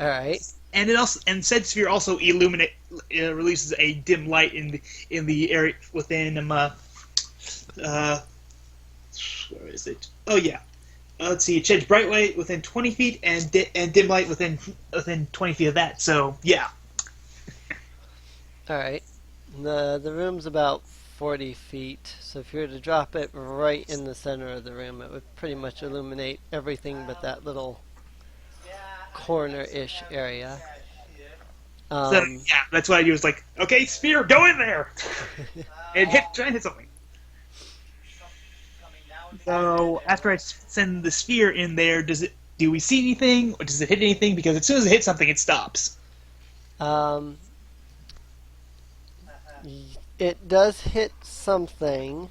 All right. And said sphere also releases a dim light in the area within where is it? Oh yeah. Let's see. It sheds bright light within 20 feet and dim light within 20 feet of that. So yeah. All right. The room's about 40 feet, so if you were to drop it right in the center of the room, it would pretty much illuminate everything but that little corner-ish area. So yeah, that's what I do. Is like, okay, sphere, go in there, and try and hit something. So after I send the sphere in there, do we see anything, or does it hit anything? Because as soon as it hits something, it stops. It does hit something.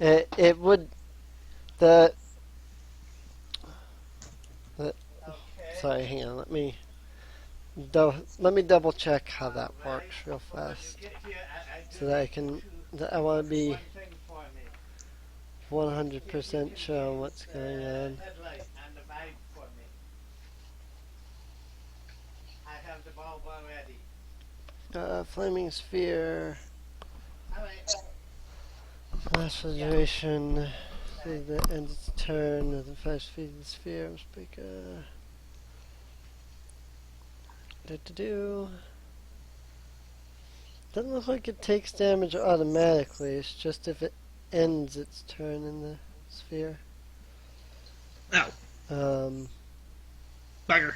It would sorry, hang on. Let me double check how that works real fast, so that I want to be 100% sure on what's going on. Flaming sphere. Last duration. That ends its turn with the first feet of the sphere. Speaker. Do. Doesn't look like it takes damage automatically. It's just if it ends its turn in the sphere. Oh, bugger.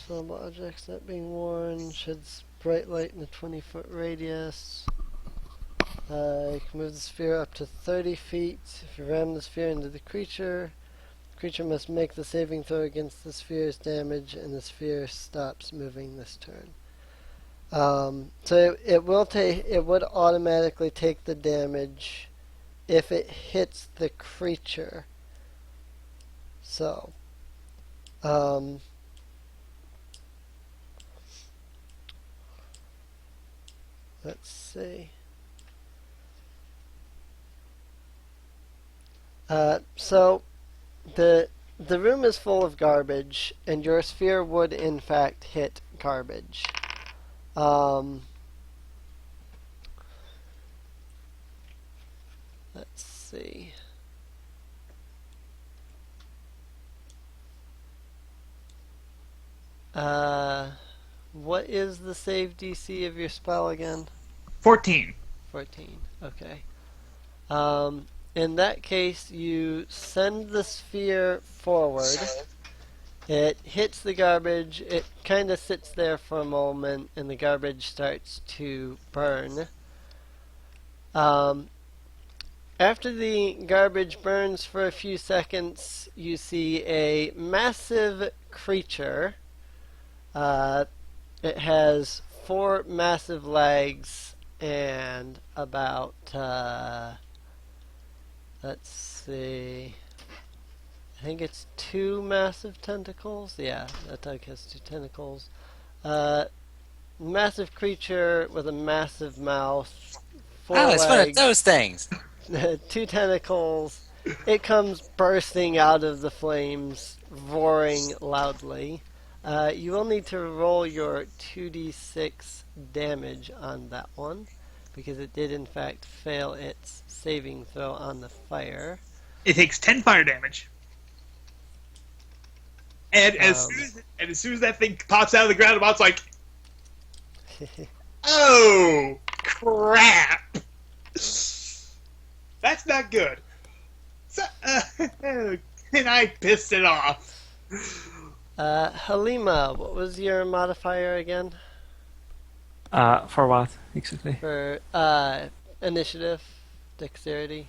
Flammable objects not being worn sheds bright light in a 20-foot radius. You can move the sphere up to 30 feet. If you ram the sphere into the creature must make the saving throw against the sphere's damage, and the sphere stops moving this turn. So it would automatically take the damage if it hits the creature. So, let's see. So the room is full of garbage, and your sphere would in fact hit garbage. Let's see. What is the save DC of your spell again? 14. 14. Okay. In that case, you send the sphere forward. It hits the garbage. It kind of sits there for a moment, and the garbage starts to burn. After the garbage burns for a few seconds, you see a massive creature. It has 4 massive legs and about, let's see, I think it's 2 massive tentacles. Yeah, that dog has 2 tentacles. Massive creature with a massive mouth, 4 Oh, it's one of legs, those things. 2 tentacles. It comes bursting out of the flames, roaring loudly. You will need to roll your 2d6 damage on that one, because it did in fact fail its saving throw on the fire. It takes 10 fire damage. And as soon as that thing pops out of the ground, the bot's like, oh, crap. That's not good. So, and I pissed it off. Halima, what was your modifier again? For what exactly? For initiative, dexterity,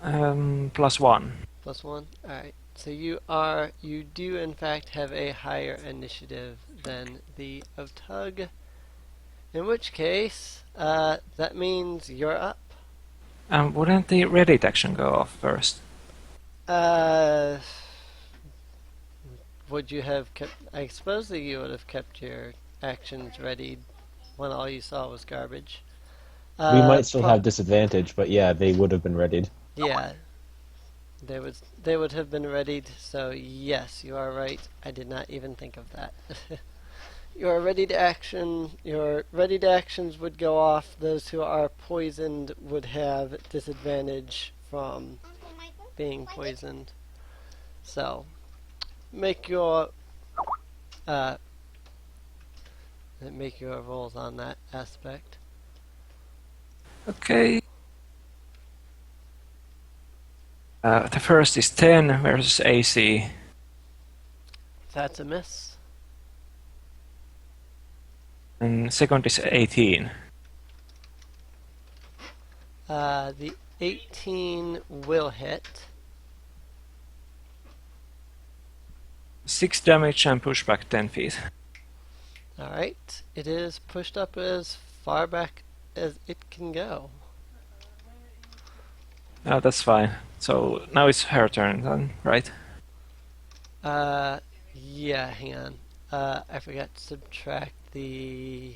+1. +1. Alright. So you do in fact have a higher initiative than the Otug. In which case, that means you're up. Wouldn't the Reddit action go off first? Would you have kept... I suppose that you would have kept your actions ready when all you saw was garbage. We might still have disadvantage, but yeah, they would have been readied. Yeah. They would have been readied, so yes, you are right. I did not even think of that. Your readied action, your readied actions would go off. Those who are poisoned would have disadvantage from being poisoned. So, make your rolls on that aspect. Okay. The first is 10 versus AC. That's a miss. And second is 18. The 18 will hit. 6 damage and pushback 10 feet. Alright. It is pushed up as far back as it can go. That's fine. So now it's her turn then, right? Yeah, hang on. I forgot to subtract the.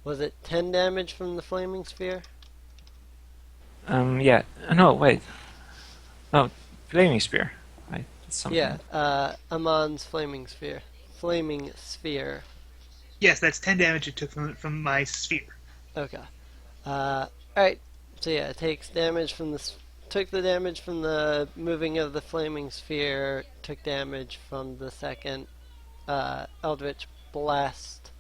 Was it 10 damage from the flaming sphere? Yeah. No, wait. No, flaming spear. Right. That's something. Yeah, Amon's flaming sphere. Flaming sphere. Yes, that's 10 damage it took from my sphere. Okay. Alright. So yeah, it takes damage from the. Took the damage from the moving of the flaming sphere. Took damage from the second Eldritch Blast.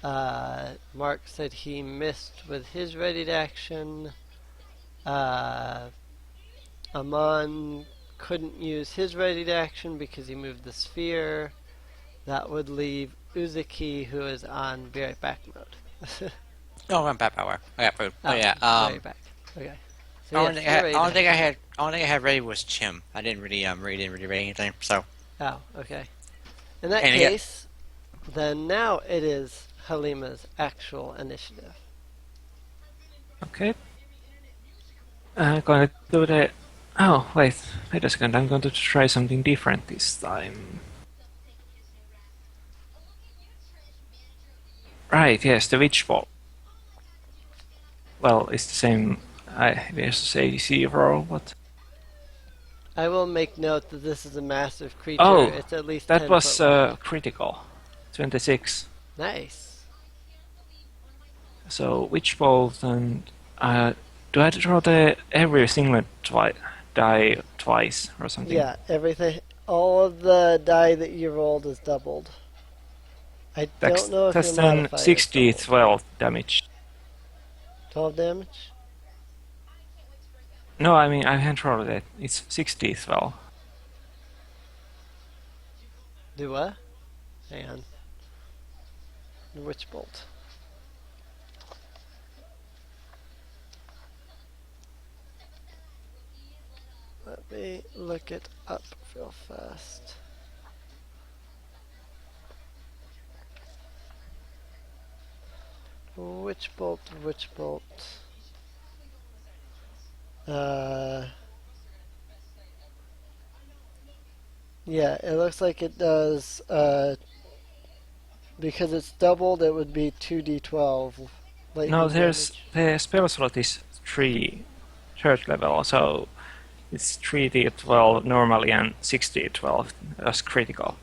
Mark said he missed with his ready to action. Amon couldn't use his ready to action because he moved the sphere. That would leave Uzuki, who is on be right back mode. Oh, I'm bad power. I got food. Oh yeah. Be right back. Okay. So Only yes, thing I you're had, ready only to thing I action. had, only thing I had ready was Chim. I didn't really ready anything. So Oh, okay. In that And he got- case, then now it is Halima's actual initiative. Okay. I'm going to do the. Oh, wait a second. I'm going to try something different this time. Right, yes, the witch ball. Well, it's the same. I wish to say zero, but. I will make note that this is a massive creature. Oh, It's at least that 10 was foot wide. critical. 26. Nice. So, witch bolt and. Do I draw the every single die twice or something? Yeah, everything. All of the die that you rolled is doubled. I That's, don't know if that's your then modifier is 60, doubled. 12 damage. 12 damage? No, I mean, I haven't rolled it. It's 60, 12. Do what? Hang on. The witch bolt. Let me look it up real fast. Witch bolt, witch bolt. Yeah, it looks like it does, because it's doubled, it would be 2d12 lightning No, there's damage. the spell slot is 3 third level, so it's 3d12 normally and 6d12 as critical.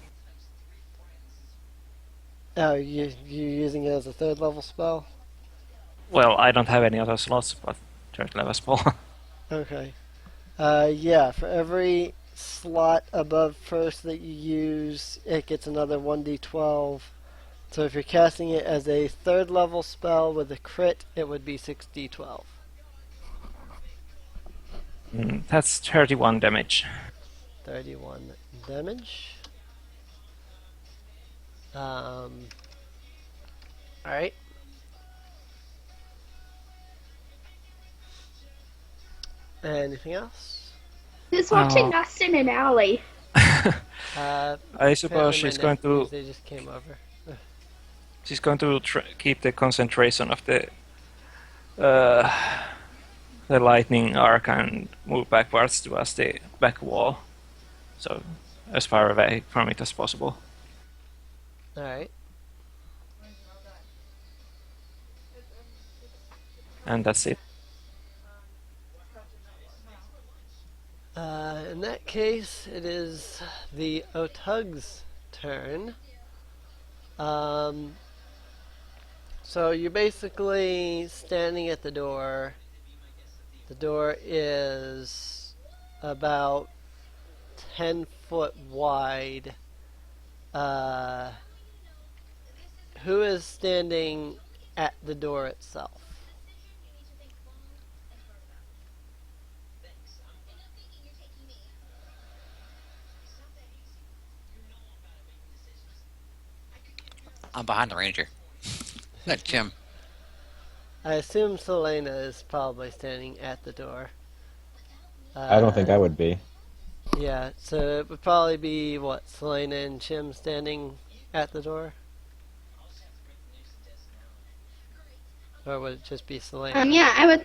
Oh, you using it as a third level spell? Well, I don't have any other slots, but third level spell. Okay. Yeah, for every slot above first that you use, it gets another 1d12. So if you're casting it as a third level spell with a crit, it would be 6d12. That's 31 damage. 31 damage. Alright. Anything else? Who's watching Oh. us in an alley? I suppose Apparently she's my going nephews, to they just came over. keep the concentration of uh, the lightning arc and move backwards towards the back wall, so as far away from it as possible. Alright. And that's it. In that case, it is the Otug's turn. So you're basically standing at the door. The door is about 10 foot wide. Who is standing at the door itself? I'm behind the ranger. That Chim. I assume Selena is probably standing at the door. I don't think I would be. Yeah, so it would probably be what, Selena and Chim standing at the door? Or would it just be Selena? Yeah,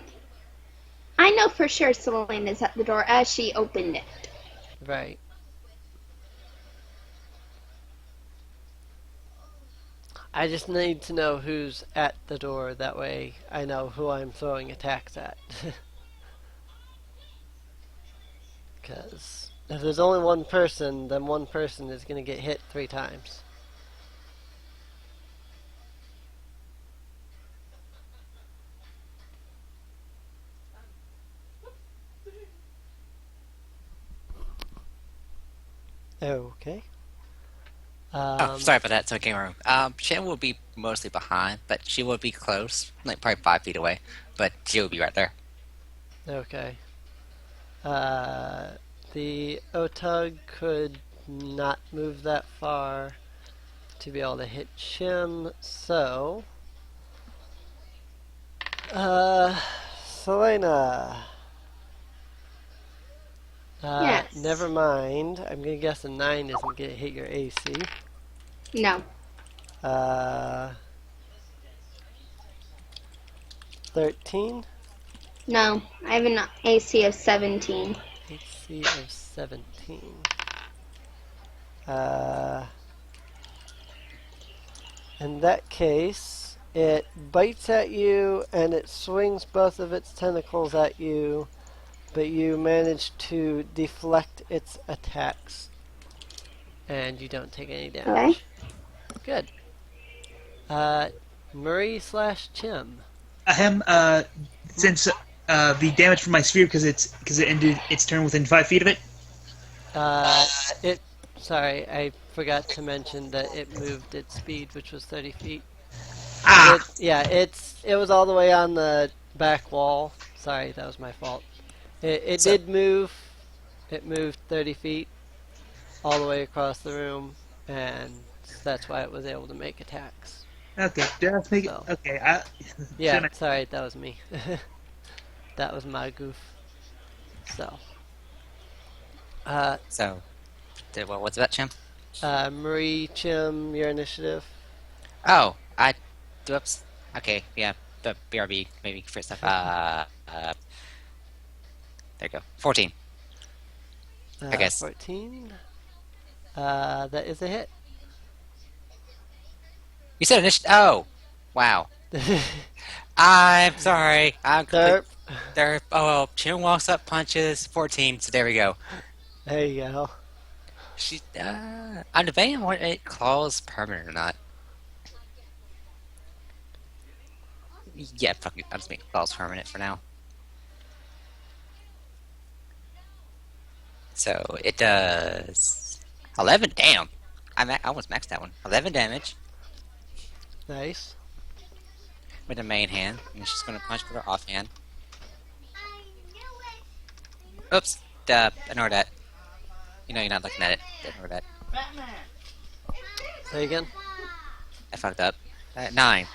I know for sure Selena's at the door as she opened it. Right. I just need to know who's at the door. That way I know who I'm throwing attacks at. Because if there's only one person, then one person is going to get hit 3 times. Okay. Oh, sorry about that. So game room. Shan will be mostly behind, but she will be close, like probably 5 feet away. But she will be right there. Okay. The Otug could not move that far to be able to hit Chim, so... Selena. Yes. Never mind. I'm gonna guess a 9 isn't gonna hit your AC. No. 13? No. I have an AC of 17. AC of 17. In that case, it bites at you and it swings both of its tentacles at you, but you manage to deflect its attacks and you don't take any damage. Okay. Good. Murray slash Chim. Ahem, since the damage from my sphere, because it ended its turn within 5 feet of it. Sorry, I forgot to mention that it moved its speed, which was 30 feet. Ah! It was all the way on the back wall. Sorry, that was my fault. It So- did move. It moved 30 feet all the way across the room, and that's why it was able to make attacks. Okay, just make it. So. Okay, Yeah, shouldn't sorry, that was me. That was my goof. So. So, what's that, Chim? Marie, Chim, your initiative. Oh, whoops. Okay, yeah, the BRB maybe for stuff. There you go. 14. I guess. 14. That is a hit. You said initiative. Oh, wow. I'm sorry. I'm Derp. there. Oh, well, Chim walks up, punches 14. So there we go. There you go. I'm debating what it claws permanent or not. Yeah, fuck it. I'll just make claws permanent for now. So it does 11. Damn, I almost maxed that one. 11 damage Nice. with the main hand, and she's gonna punch with her offhand. Oops. Ignore that. You know you're not looking at it. Ignore that. Say again. I fucked up. 9.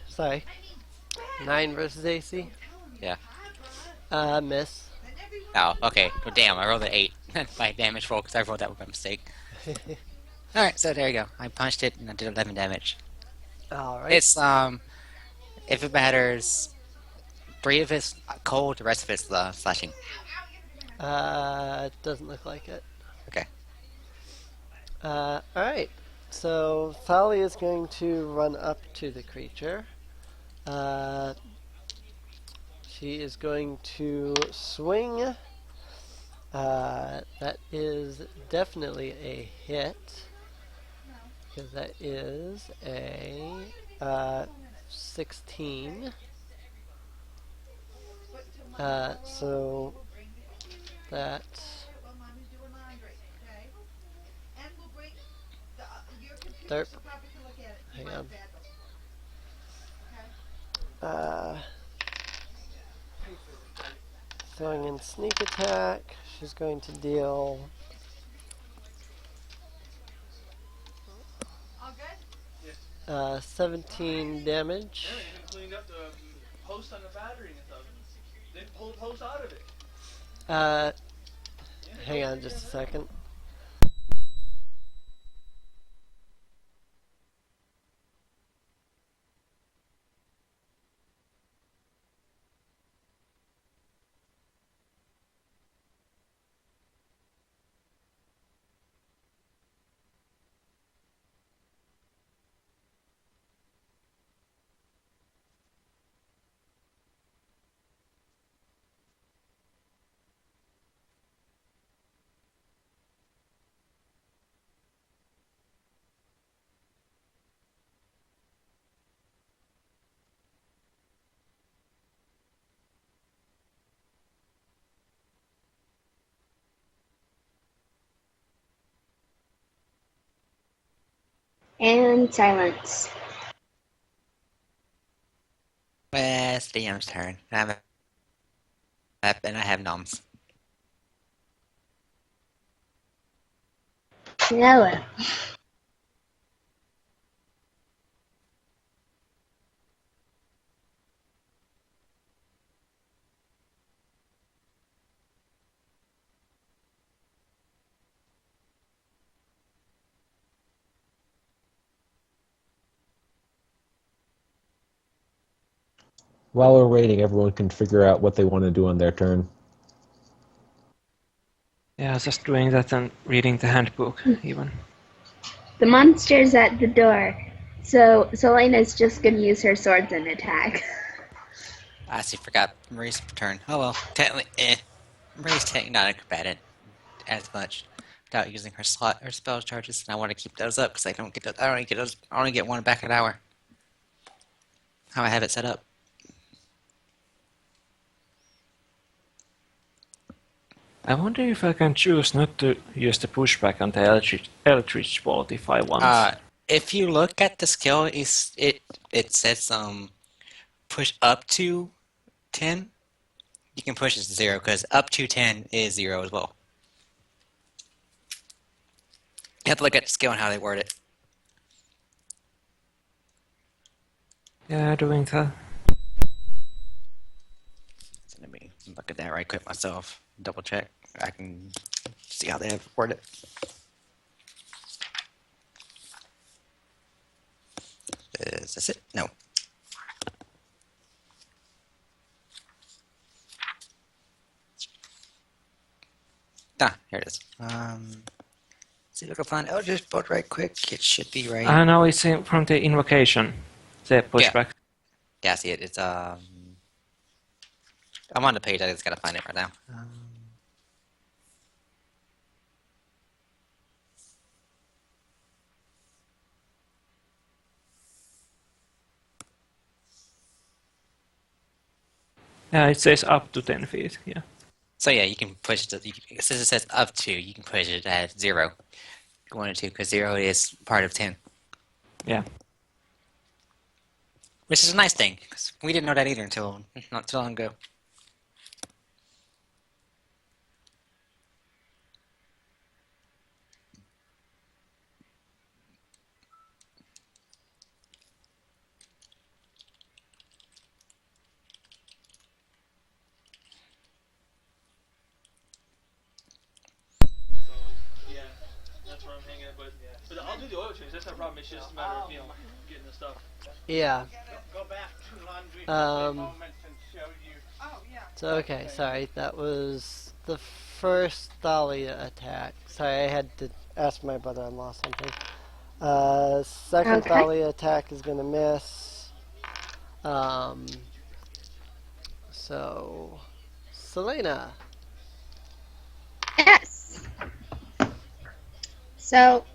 Sorry. 9 versus AC. Yeah. Miss. Oh, okay. Well, damn, I rolled an 8. My damage roll, because I rolled that with a mistake. Alright, so there you go. I punched it, and I did 11 damage. Alright. It's, if it matters, 3 of it's cold, the rest of it's slashing. It doesn't look like it. Okay. Alright. So, Thali is going to run up to the creature. She is going to swing. That is definitely a hit. Because that is a 16. So that derp. Hang on. Throwing in sneak attack. She's going to deal 17 damage. Cleaned up the post on the battery and stuff. They pulled the post out of it. Hang on just a second. And silence. Well, it's the DM's turn. And I have noms. Hello. While we're waiting, everyone can figure out what they want to do on their turn. Yeah, just doing that and reading the handbook even. The monster's at the door. So Selena's just gonna use her swords and attack. I see, forgot Marie's turn. Oh well, technically, Marie's technically not a combatant as much without using her spell charges, and I want to keep those up because I don't get those. I only get those. I only get one back an hour. How I have it set up. I wonder if I can choose not to use the pushback on the Eldritch Bolt if I want. If you look at the skill, it says push up to 10. You can push it to 0 because up to 10 is 0 as well. You have to look at the skill and how they word it. Yeah, doing that. So let me look at that right quick myself. Double check. I can see how they have worded it. Is this it? No. Ah, here it is. See if I can find Eldritch Bolt right quick. It should be right. No, it's from the invocation. The pushback. Yeah, I see it. It's I'm on the page. I just gotta find it right now. Yeah, it says up to 10 feet. Yeah. So yeah, you can push it. Since it says up to, you can push it at 0. 1 or 2, because 0 is part of 10. Yeah. Which is a nice thing, because we didn't know that either until not too long ago. So yeah, that's where I'm hanging. But I'll do the oil change. That's no problem. It's just a matter of getting the stuff. Yeah. Go back to laundry Um, moments and show you. Oh yeah. So, okay, sorry. That was the first Thalia attack. Sorry, I had to ask my brother-in-law something. Second Okay. Thalia attack is going to miss. So, Selena. Yes. So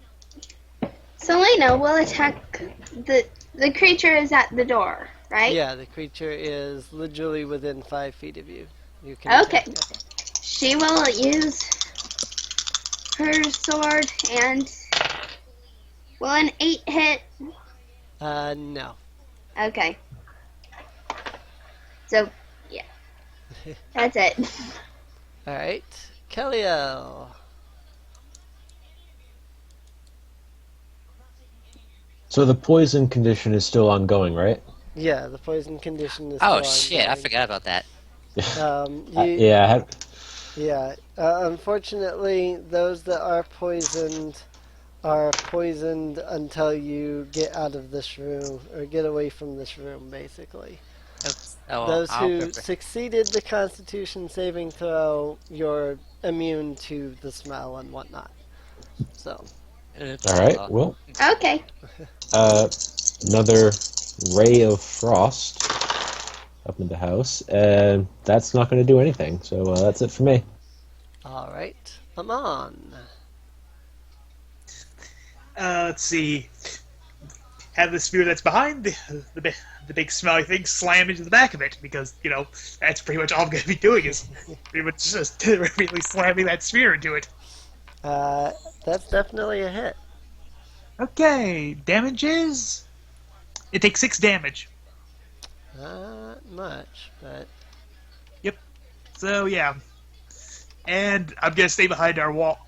Selena will attack the creature is at the door, right? Yeah, the creature is literally within 5 feet of you. You can Okay. attack it. She will use her sword and will an 8 hit? No. Okay. So yeah. That's it. Alright. Kelliel. So the poison condition is still ongoing, right? Yeah, the poison condition is Oh still shit, I ongoing. forgot about that. Yeah. Unfortunately, those that are poisoned until you get out of this room or get away from this room, basically. Oops. Oh, well, Those I'll who prepare. succeeded the Constitution saving throw, you're immune to the smell and whatnot. So, Oops. All right. Well, Okay. another ray of frost up in the house, and that's not going to do anything. So that's it for me. all right, Amon. Let's see. Have the spear that's behind the big smelly thing slam into the back of it, because, that's pretty much all I'm going to be doing is pretty much just immediately slamming that spear into it. That's definitely a hit. Okay, damages. It takes 6 damage. Not much, but Yep. So yeah, and I'm gonna stay behind our wall,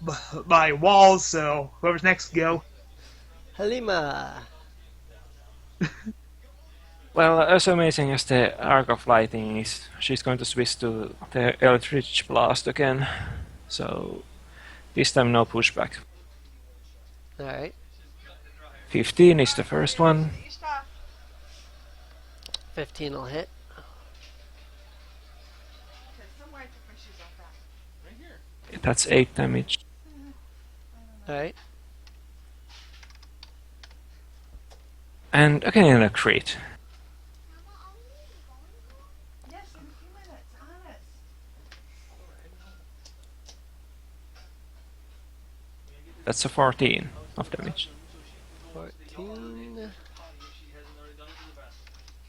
my walls. So whoever's next, go. Halima. Well, as amazing as the Arc of Lighting is, she's going to switch to the Eldritch Blast again. So this time no pushback. All right. 15 is the first one. 15 will hit. That's 8 damage. All right. And again a crit. That's a 14 of damage. 14.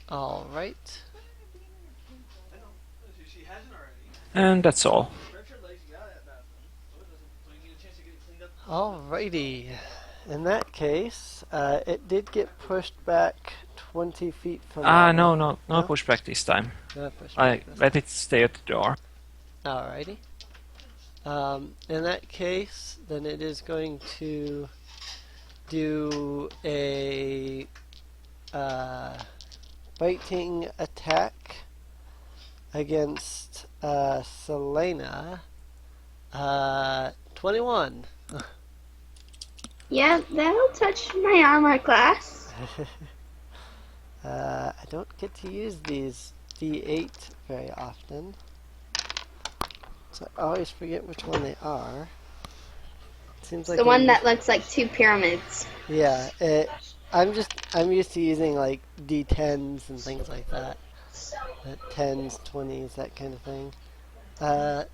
All right. And that's all. Alrighty. In that case, it did get pushed back 20 feet from. No pushback this time. No pushback I this let it stay at the door. Alrighty. In that case, then it is going to do a biting attack against Selena. 21. Yeah, that'll touch my armor class. I don't get to use these D8 very often, so I always forget which one they are. Seems like The one that looks like 2 pyramids. Yeah, I'm used to using like D10s and things like that. 10s, 20s, that kind of thing.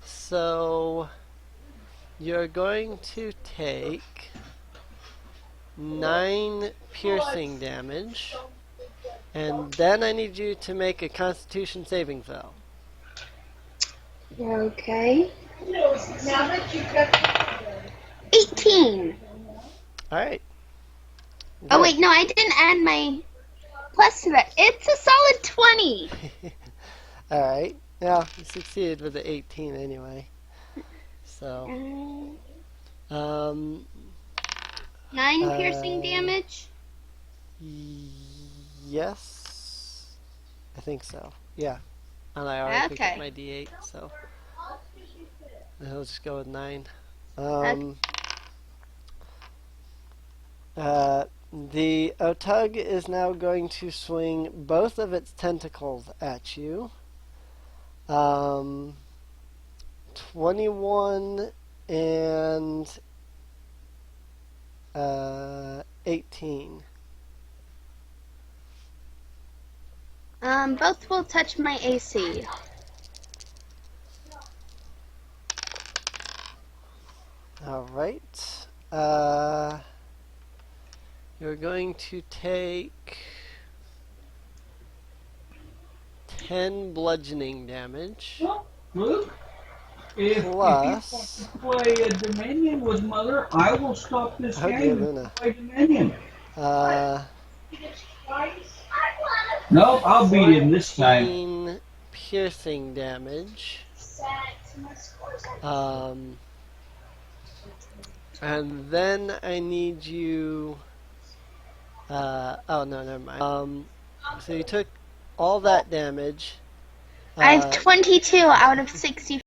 So you're going to take 9 piercing damage, and then I need you to make a Constitution saving throw. Okay. 18. Alright. Oh wait, no, I didn't add my plus to that. It's a solid 20. Alright. Yeah, you succeeded with the 18 anyway. So, 9 piercing damage. Yes. I think so. Yeah. And I already picked up Okay. my D8, so I'll just go with 9. The Otug is now going to swing both of its tentacles at you. 21 and 18. Both will touch my AC. Alright. You're going to take 10 bludgeoning damage. Well, Luke, if Plus- you want to play a Dominion with Mother, I will stop this Okay, game Luna. and play Dominion. Nope, I'll beat him this time. 15 piercing damage. And then I need you. Oh no, never mind. So you took all that damage. I have 22 out of 60.